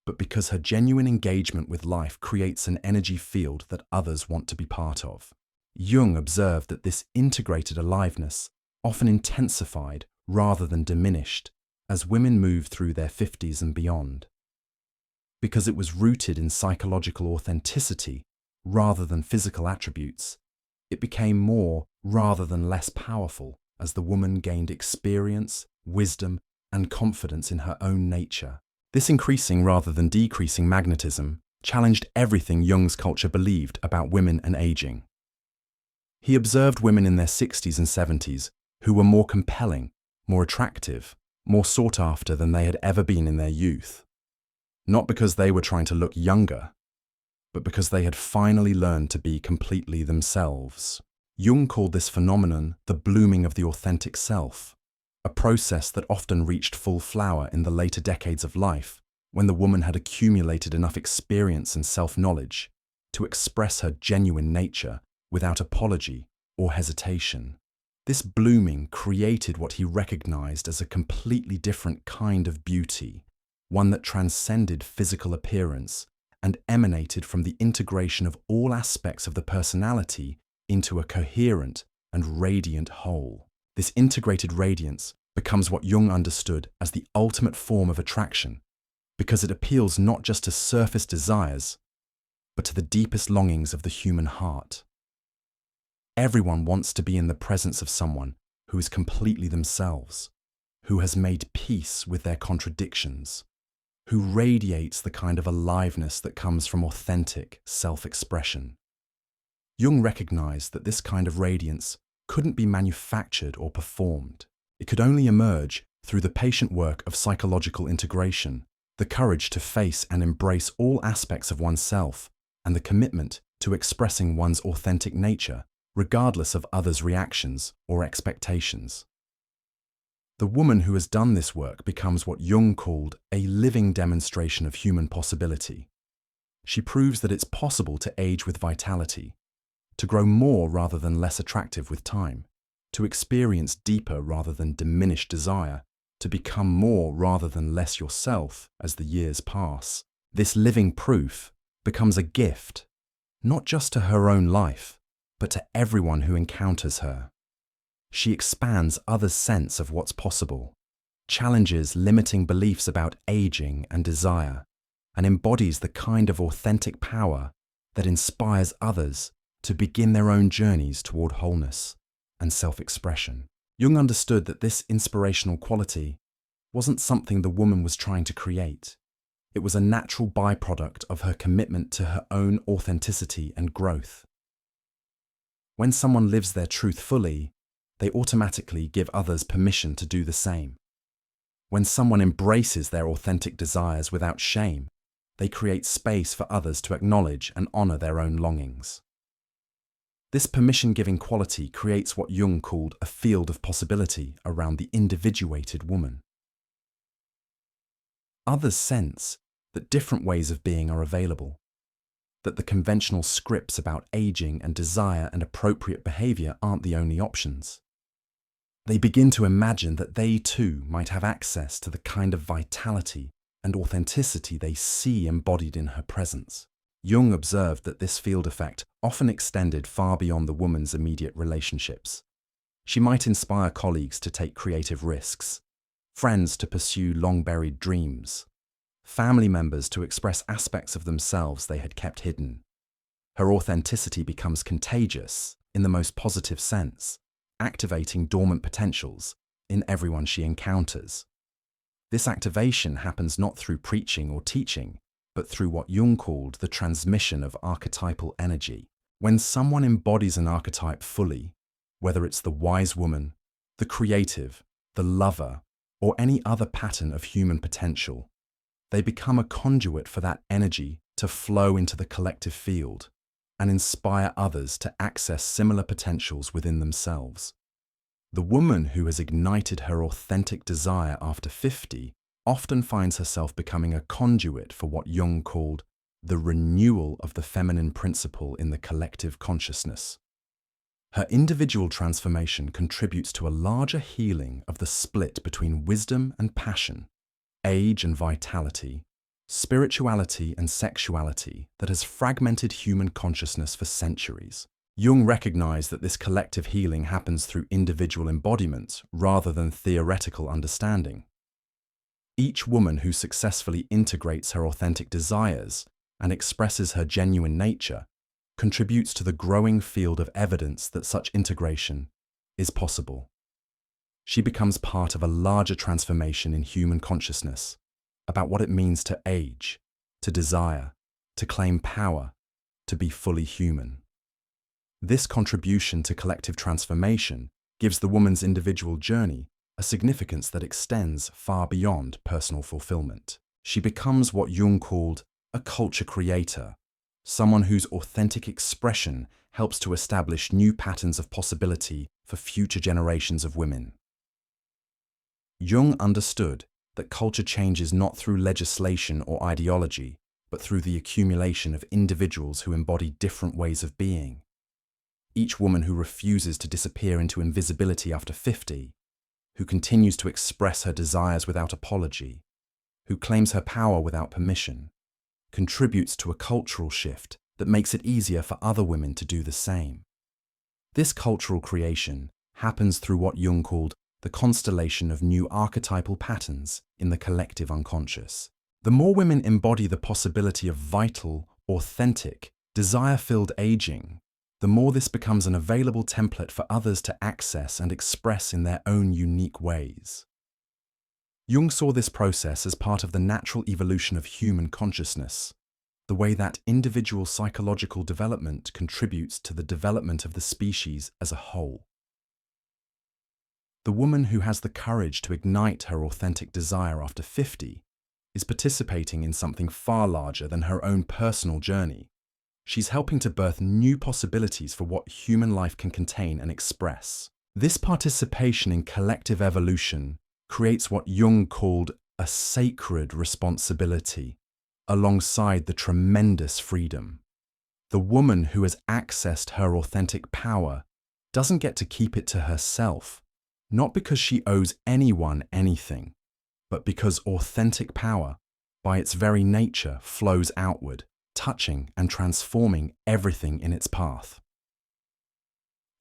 but because her genuine engagement with life creates an energy field that others want to be part of. Jung observed that this integrated aliveness often intensified rather than diminished as women moved through their 50s and beyond. Because it was rooted in psychological authenticity rather than physical attributes, it became more rather than less powerful as the woman gained experience, wisdom, and confidence in her own nature. This increasing rather than decreasing magnetism challenged everything Jung's culture believed about women and aging. He observed women in their 60s and 70s who were more compelling, more attractive, more sought after than they had ever been in their youth. Not because they were trying to look younger, but because they had finally learned to be completely themselves. Jung called this phenomenon the blooming of the authentic self, a process that often reached full flower in the later decades of life, when the woman had accumulated enough experience and self-knowledge to express her genuine nature without apology or hesitation. This blooming created what he recognized as a completely different kind of beauty, one that transcended physical appearance and emanated from the integration of all aspects of the personality into a coherent and radiant whole. This integrated radiance becomes what Jung understood as the ultimate form of attraction, because it appeals not just to surface desires, but to the deepest longings of the human heart. Everyone wants to be in the presence of someone who is completely themselves, who has made peace with their contradictions, who radiates the kind of aliveness that comes from authentic self-expression. Jung recognized that this kind of radiance couldn't be manufactured or performed. It could only emerge through the patient work of psychological integration, the courage to face and embrace all aspects of oneself, and the commitment to expressing one's authentic nature, regardless of others' reactions or expectations. The woman who has done this work becomes what Jung called a living demonstration of human possibility. She proves that it's possible to age with vitality, to grow more rather than less attractive with time, to experience deeper rather than diminished desire, to become more rather than less yourself as the years pass. This living proof becomes a gift, not just to her own life, but to everyone who encounters her. She expands others' sense of what's possible, challenges limiting beliefs about aging and desire, and embodies the kind of authentic power that inspires others to begin their own journeys toward wholeness and self-expression. Jung understood that this inspirational quality wasn't something the woman was trying to create. It was a natural byproduct of her commitment to her own authenticity and growth. When someone lives their truth fully, they automatically give others permission to do the same. When someone embraces their authentic desires without shame, they create space for others to acknowledge and honor their own longings. This permission-giving quality creates what Jung called a field of possibility around the individuated woman. Others sense that different ways of being are available, that the conventional scripts about aging and desire and appropriate behavior aren't the only options. They begin to imagine that they too might have access to the kind of vitality and authenticity they see embodied in her presence. Jung observed that this field effect often extended far beyond the woman's immediate relationships. She might inspire colleagues to take creative risks, friends to pursue long-buried dreams, family members to express aspects of themselves they had kept hidden. Her authenticity becomes contagious in the most positive sense, activating dormant potentials in everyone she encounters. This activation happens not through preaching or teaching, but through what Jung called the transmission of archetypal energy. When someone embodies an archetype fully, whether it's the wise woman, the creative, the lover, or any other pattern of human potential, they become a conduit for that energy to flow into the collective field and inspire others to access similar potentials within themselves. The woman who has ignited her authentic desire after 50 often finds herself becoming a conduit for what Jung called the renewal of the feminine principle in the collective consciousness. Her individual transformation contributes to a larger healing of the split between wisdom and passion, age and vitality, spirituality and sexuality that has fragmented human consciousness for centuries. Jung recognized that this collective healing happens through individual embodiment rather than theoretical understanding. Each woman who successfully integrates her authentic desires and expresses her genuine nature contributes to the growing field of evidence that such integration is possible. She becomes part of a larger transformation in human consciousness about what it means to age, to desire, to claim power, to be fully human. This contribution to collective transformation gives the woman's individual journey a significance that extends far beyond personal fulfillment. She becomes what Jung called a culture creator, someone whose authentic expression helps to establish new patterns of possibility for future generations of women. Jung understood that culture changes not through legislation or ideology, but through the accumulation of individuals who embody different ways of being. Each woman who refuses to disappear into invisibility after 50, who continues to express her desires without apology, who claims her power without permission, contributes to a cultural shift that makes it easier for other women to do the same. This cultural creation happens through what Jung called the constellation of new archetypal patterns in the collective unconscious. The more women embody the possibility of vital, authentic, desire-filled aging, the more this becomes an available template for others to access and express in their own unique ways. Jung saw this process as part of the natural evolution of human consciousness, the way that individual psychological development contributes to the development of the species as a whole. The woman who has the courage to ignite her authentic desire after 50 is participating in something far larger than her own personal journey. She's helping to birth new possibilities for what human life can contain and express. This participation in collective evolution creates what Jung called a sacred responsibility, alongside the tremendous freedom. The woman who has accessed her authentic power doesn't get to keep it to herself, not because she owes anyone anything, but because authentic power, by its very nature, flows outward, touching and transforming everything in its path.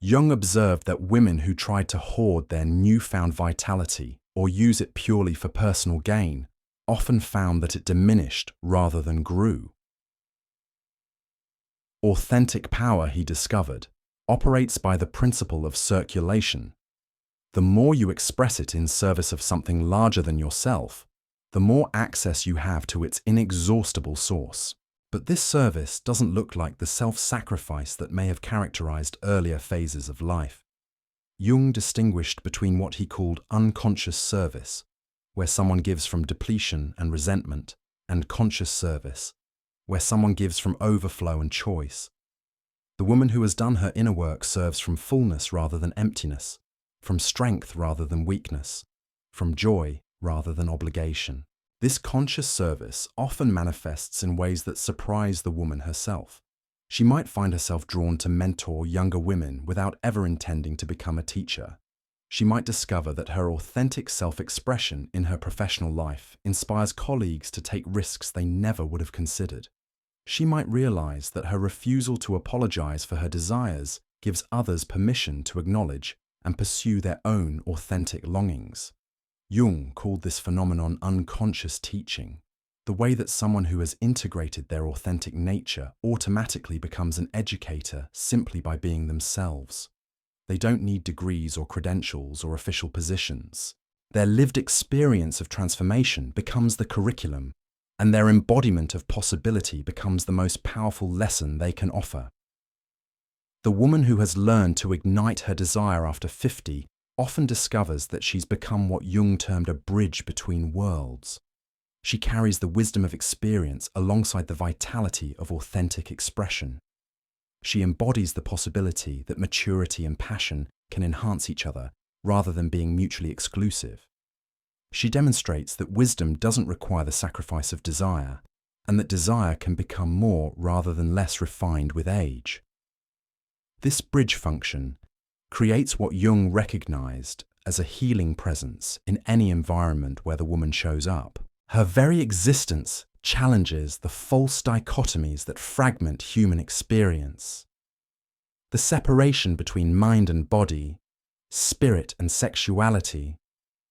Jung observed that women who tried to hoard their newfound vitality or use it purely for personal gain often found that it diminished rather than grew. Authentic power, he discovered, operates by the principle of circulation. The more you express it in service of something larger than yourself, the more access you have to its inexhaustible source. But this service doesn't look like the self-sacrifice that may have characterized earlier phases of life. Jung distinguished between what he called unconscious service, where someone gives from depletion and resentment, and conscious service, where someone gives from overflow and choice. The woman who has done her inner work serves from fullness rather than emptiness, from strength rather than weakness, from joy rather than obligation. This conscious service often manifests in ways that surprise the woman herself. She might find herself drawn to mentor younger women without ever intending to become a teacher. She might discover that her authentic self-expression in her professional life inspires colleagues to take risks they never would have considered. She might realize that her refusal to apologize for her desires gives others permission to acknowledge and pursue their own authentic longings. Jung called this phenomenon unconscious teaching, the way that someone who has integrated their authentic nature automatically becomes an educator simply by being themselves. They don't need degrees or credentials or official positions. Their lived experience of transformation becomes the curriculum, and their embodiment of possibility becomes the most powerful lesson they can offer. The woman who has learned to ignite her desire after 50 often discovers that she's become what Jung termed a bridge between worlds. She carries the wisdom of experience alongside the vitality of authentic expression. She embodies the possibility that maturity and passion can enhance each other rather than being mutually exclusive. She demonstrates that wisdom doesn't require the sacrifice of desire, and that desire can become more rather than less refined with age. This bridge function creates what Jung recognized as a healing presence in any environment where the woman shows up. Her very existence challenges the false dichotomies that fragment human experience. The separation between mind and body, spirit and sexuality,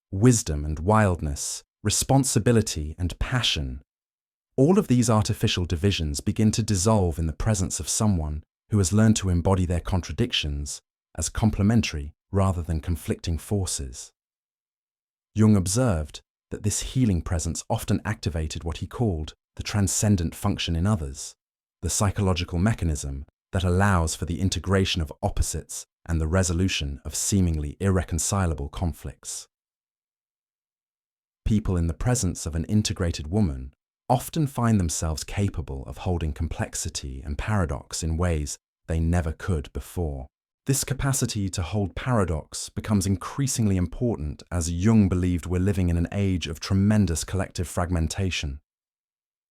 wisdom and wildness, responsibility and passion. All of these artificial divisions begin to dissolve in the presence of someone who has learned to embody their contradictions as complementary rather than conflicting forces. Jung observed that this healing presence often activated what he called the transcendent function in others, the psychological mechanism that allows for the integration of opposites and the resolution of seemingly irreconcilable conflicts. People in the presence of an integrated woman often find themselves capable of holding complexity and paradox in ways they never could before. This capacity to hold paradox becomes increasingly important as Jung believed we're living in an age of tremendous collective fragmentation.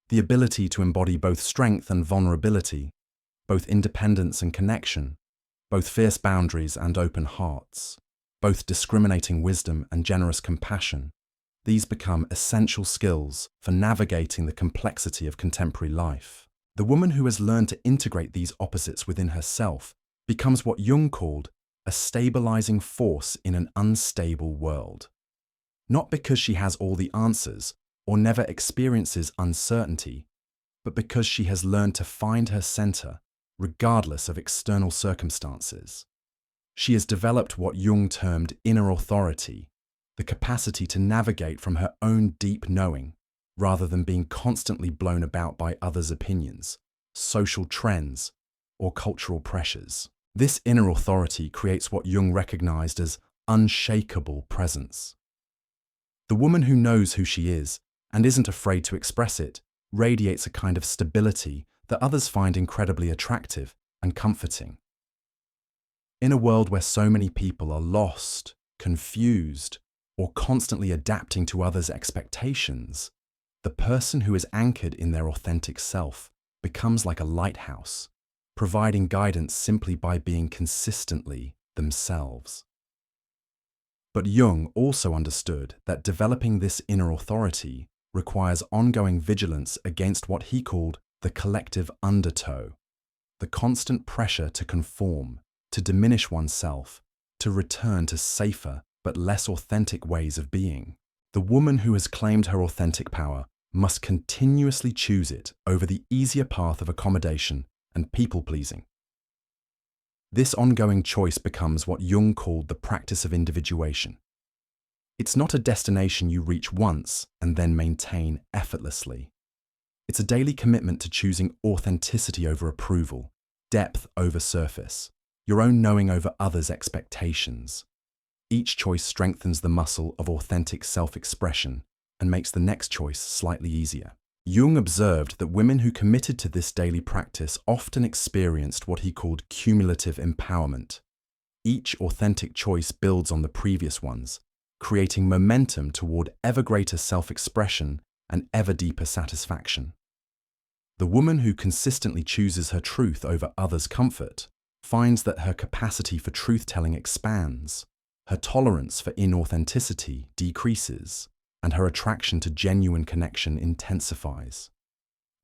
The ability to embody both strength and vulnerability, both independence and connection, both fierce boundaries and open hearts, both discriminating wisdom and generous compassion, these become essential skills for navigating the complexity of contemporary life. The woman who has learned to integrate these opposites within herself becomes what Jung called a stabilizing force in an unstable world. Not because she has all the answers or never experiences uncertainty, but because she has learned to find her center regardless of external circumstances. She has developed what Jung termed inner authority, the capacity to navigate from her own deep knowing rather than being constantly blown about by others' opinions, social trends, or cultural pressures. This inner authority creates what Jung recognized as unshakable presence. The woman who knows who she is and isn't afraid to express it radiates a kind of stability that others find incredibly attractive and comforting. In a world where so many people are lost, confused, or constantly adapting to others' expectations, the person who is anchored in their authentic self becomes like a lighthouse, providing guidance simply by being consistently themselves. But Jung also understood that developing this inner authority requires ongoing vigilance against what he called the collective undertow, the constant pressure to conform, to diminish oneself, to return to safer but less authentic ways of being. The woman who has claimed her authentic power must continuously choose it over the easier path of accommodation and people-pleasing. This ongoing choice becomes what Jung called the practice of individuation. It's not a destination you reach once and then maintain effortlessly. It's a daily commitment to choosing authenticity over approval, depth over surface, your own knowing over others' expectations. Each choice strengthens the muscle of authentic self-expression and makes the next choice slightly easier. Jung observed that women who committed to this daily practice often experienced what he called cumulative empowerment. Each authentic choice builds on the previous ones, creating momentum toward ever greater self-expression and ever deeper satisfaction. The woman who consistently chooses her truth over others' comfort finds that her capacity for truth-telling expands, her tolerance for inauthenticity decreases, and her attraction to genuine connection intensifies.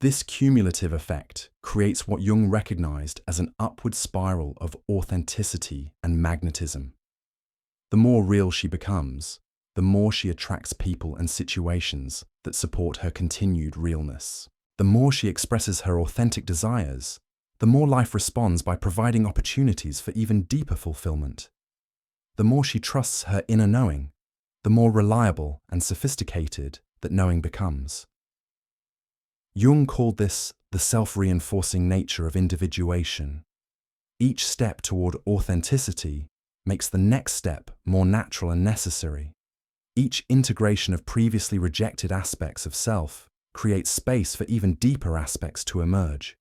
This cumulative effect creates what Jung recognized as an upward spiral of authenticity and magnetism. The more real she becomes, the more she attracts people and situations that support her continued realness. The more she expresses her authentic desires, the more life responds by providing opportunities for even deeper fulfillment. The more she trusts her inner knowing, the more reliable and sophisticated that knowing becomes. Jung called this the self-reinforcing nature of individuation. Each step toward authenticity makes the next step more natural and necessary. Each integration of previously rejected aspects of self creates space for even deeper aspects to emerge.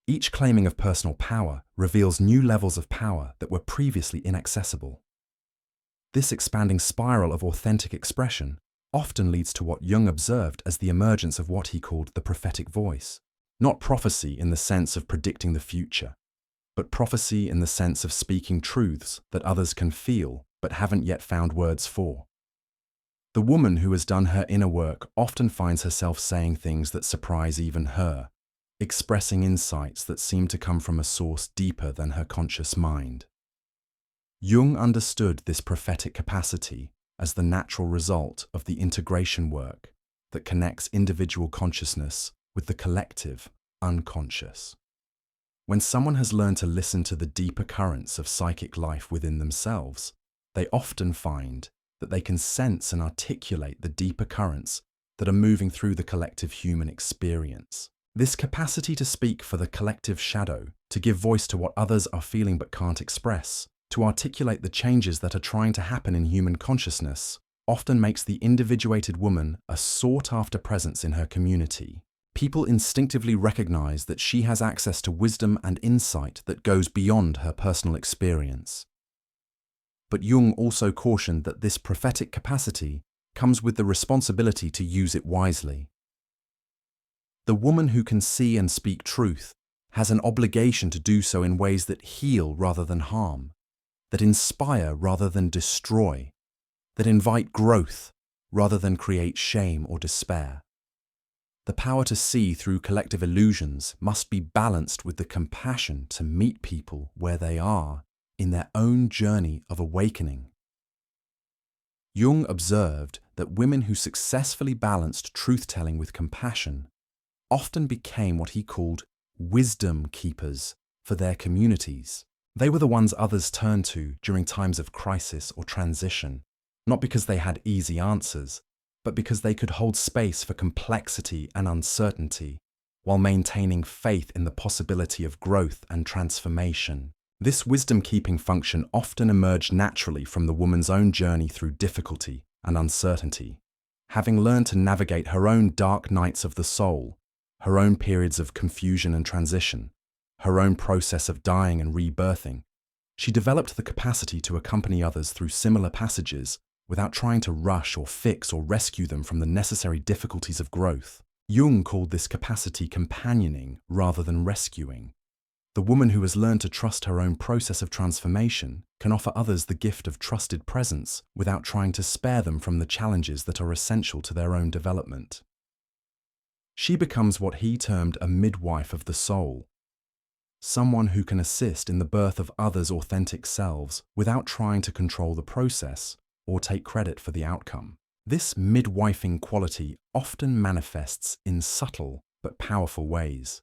Each claiming of personal power reveals new levels of power that were previously inaccessible. This expanding spiral of authentic expression often leads to what Jung observed as the emergence of what he called the prophetic voice, not prophecy in the sense of predicting the future, but prophecy in the sense of speaking truths that others can feel but haven't yet found words for. The woman who has done her inner work often finds herself saying things that surprise even her, expressing insights that seem to come from a source deeper than her conscious mind. Jung understood this prophetic capacity as the natural result of the integration work that connects individual consciousness with the collective unconscious. When someone has learned to listen to the deeper currents of psychic life within themselves, they often find that they can sense and articulate the deeper currents that are moving through the collective human experience. This capacity to speak for the collective shadow, to give voice to what others are feeling but can't express, to articulate the changes that are trying to happen in human consciousness, often makes the individuated woman a sought-after presence in her community. People instinctively recognize that she has access to wisdom and insight that goes beyond her personal experience. But Jung also cautioned that this prophetic capacity comes with the responsibility to use it wisely. The woman who can see and speak truth has an obligation to do so in ways that heal rather than harm, that inspire rather than destroy, that invite growth rather than create shame or despair. The power to see through collective illusions must be balanced with the compassion to meet people where they are in their own journey of awakening. Jung observed that women who successfully balanced truth-telling with compassion often became what he called wisdom keepers for their communities. They were the ones others turned to during times of crisis or transition, not because they had easy answers, but because they could hold space for complexity and uncertainty while maintaining faith in the possibility of growth and transformation. This wisdom-keeping function often emerged naturally from the woman's own journey through difficulty and uncertainty. Having learned to navigate her own dark nights of the soul, her own periods of confusion and transition, her own process of dying and rebirthing, she developed the capacity to accompany others through similar passages without trying to rush or fix or rescue them from the necessary difficulties of growth. Jung called this capacity companioning rather than rescuing. The woman who has learned to trust her own process of transformation can offer others the gift of trusted presence without trying to spare them from the challenges that are essential to their own development. She becomes what he termed a midwife of the soul, someone who can assist in the birth of others' authentic selves without trying to control the process or take credit for the outcome. This midwifing quality often manifests in subtle but powerful ways.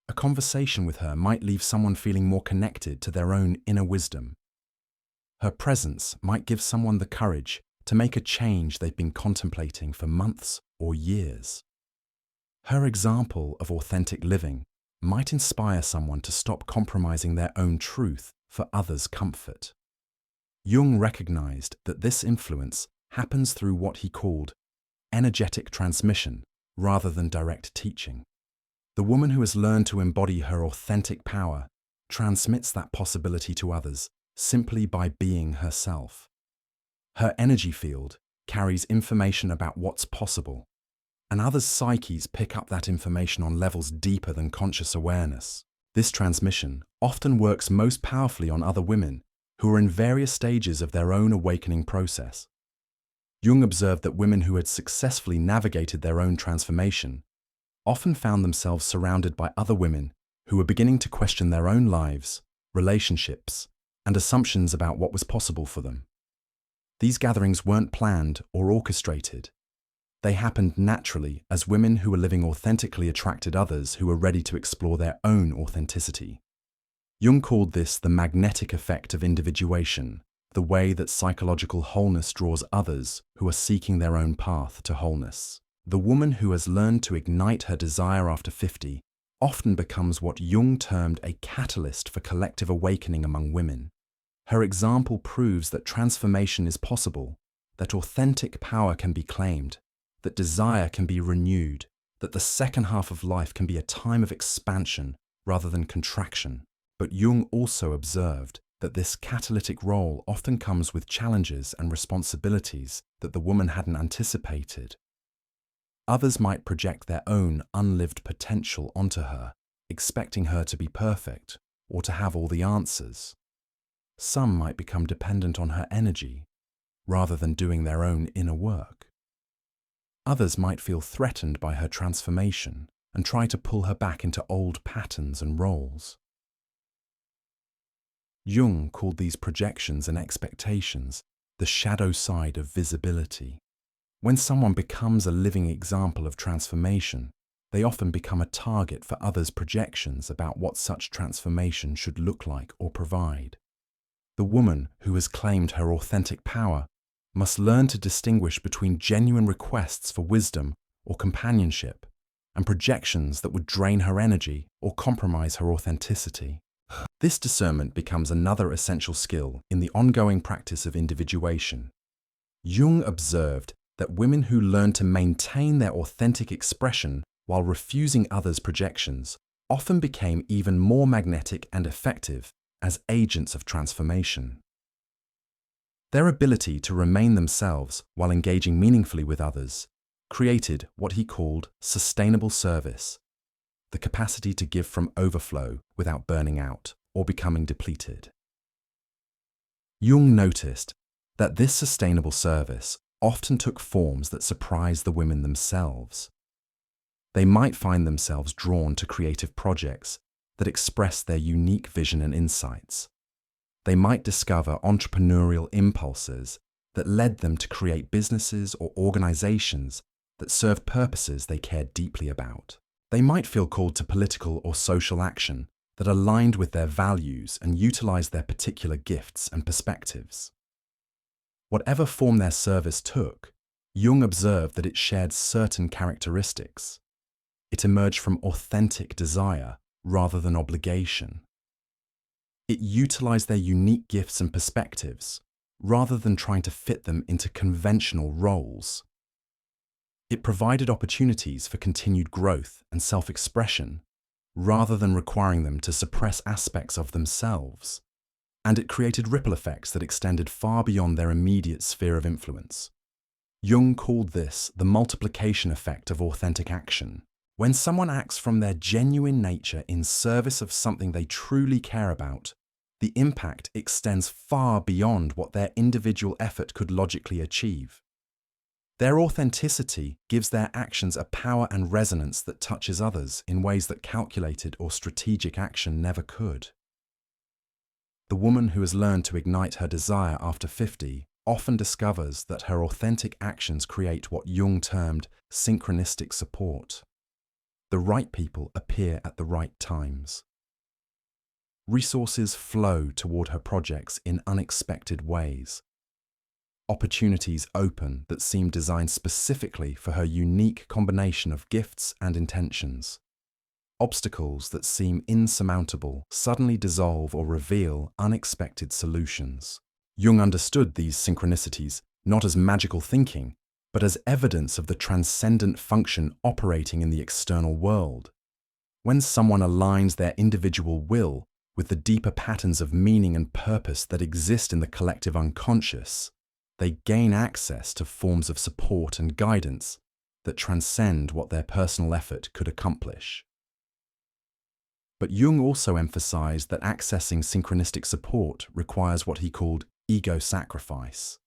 A conversation with her might leave someone feeling more connected to their own inner wisdom. Her presence might give someone the courage to make a change they've been contemplating for months or years. Her example of authentic living might inspire someone to stop compromising their own truth for others' comfort. Jung recognized that this influence happens through what he called energetic transmission rather than direct teaching. The woman who has learned to embody her authentic power transmits that possibility to others simply by being herself. Her energy field carries information about what's possible, and others' psyches pick up that information on levels deeper than conscious awareness. This transmission often works most powerfully on other women who are in various stages of their own awakening process. Jung observed that women who had successfully navigated their own transformation often found themselves surrounded by other women who were beginning to question their own lives, relationships, and assumptions about what was possible for them. These gatherings weren't planned or orchestrated. They happened naturally as women who were living authentically attracted others who were ready to explore their own authenticity. Jung called this the magnetic effect of individuation, the way that psychological wholeness draws others who are seeking their own path to wholeness. The woman who has learned to ignite her desire after 50 often becomes what Jung termed a catalyst for collective awakening among women. Her example proves that transformation is possible, that authentic power can be claimed, that desire can be renewed, that the second half of life can be a time of expansion rather than contraction. But Jung also observed that this catalytic role often comes with challenges and responsibilities that the woman hadn't anticipated. Others might project their own unlived potential onto her, expecting her to be perfect, or to have all the answers. Some might become dependent on her energy, rather than doing their own inner work. Others might feel threatened by her transformation and try to pull her back into old patterns and roles. Jung called these projections and expectations the shadow side of visibility. When someone becomes a living example of transformation, they often become a target for others' projections about what such transformation should look like or provide. The woman who has claimed her authentic power must learn to distinguish between genuine requests for wisdom or companionship and projections that would drain her energy or compromise her authenticity. This discernment becomes another essential skill in the ongoing practice of individuation. Jung observed that women who learn to maintain their authentic expression while refusing others' projections often became even more magnetic and effective as agents of transformation. Their ability to remain themselves while engaging meaningfully with others created what he called sustainable service, the capacity to give from overflow without burning out or becoming depleted. Jung noticed that this sustainable service often took forms that surprised the women themselves. They might find themselves drawn to creative projects that express their unique vision and insights. They might discover entrepreneurial impulses that led them to create businesses or organizations that served purposes they cared deeply about. They might feel called to political or social action that aligned with their values and utilized their particular gifts and perspectives. Whatever form their service took, Jung observed that it shared certain characteristics. It emerged from authentic desire rather than obligation. It utilized their unique gifts and perspectives rather than trying to fit them into conventional roles. It provided opportunities for continued growth and self-expression rather than requiring them to suppress aspects of themselves. And it created ripple effects that extended far beyond their immediate sphere of influence. Jung called this the multiplication effect of authentic action. When someone acts from their genuine nature in service of something they truly care about, the impact extends far beyond what their individual effort could logically achieve. Their authenticity gives their actions a power and resonance that touches others in ways that calculated or strategic action never could. The woman who has learned to ignite her desire after 50 often discovers that her authentic actions create what Jung termed synchronistic support. The right people appear at the right times. Resources flow toward her projects in unexpected ways. Opportunities open that seem designed specifically for her unique combination of gifts and intentions. Obstacles that seem insurmountable suddenly dissolve or reveal unexpected solutions. Jung understood these synchronicities not as magical thinking, but as evidence of the transcendent function operating in the external world. When someone aligns their individual will with the deeper patterns of meaning and purpose that exist in the collective unconscious, they gain access to forms of support and guidance that transcend what their personal effort could accomplish. But Jung also emphasized that accessing synchronistic support requires what he called ego sacrifice,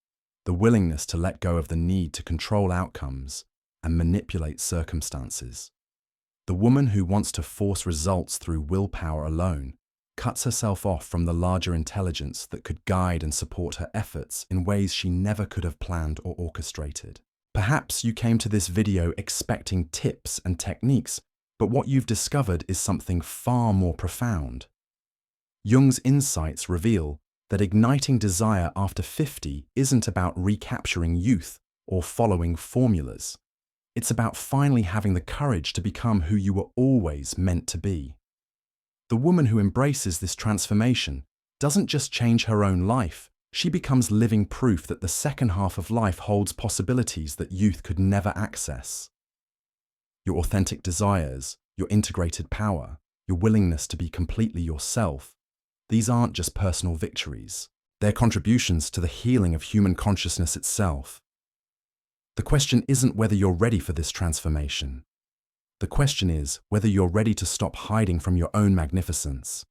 the willingness to let go of the need to control outcomes and manipulate circumstances. The woman who wants to force results through willpower alone cuts herself off from the larger intelligence that could guide and support her efforts in ways she never could have planned or orchestrated. Perhaps you came to this video expecting tips and techniques, but what you've discovered is something far more profound. Jung's insights reveal that igniting desire after 50 isn't about recapturing youth or following formulas. It's about finally having the courage to become who you were always meant to be. The woman who embraces this transformation doesn't just change her own life, she becomes living proof that the second half of life holds possibilities that youth could never access. Your authentic desires, your integrated power, your willingness to be completely yourself, these aren't just personal victories. They're contributions to the healing of human consciousness itself. The question isn't whether you're ready for this transformation. The question is whether you're ready to stop hiding from your own magnificence.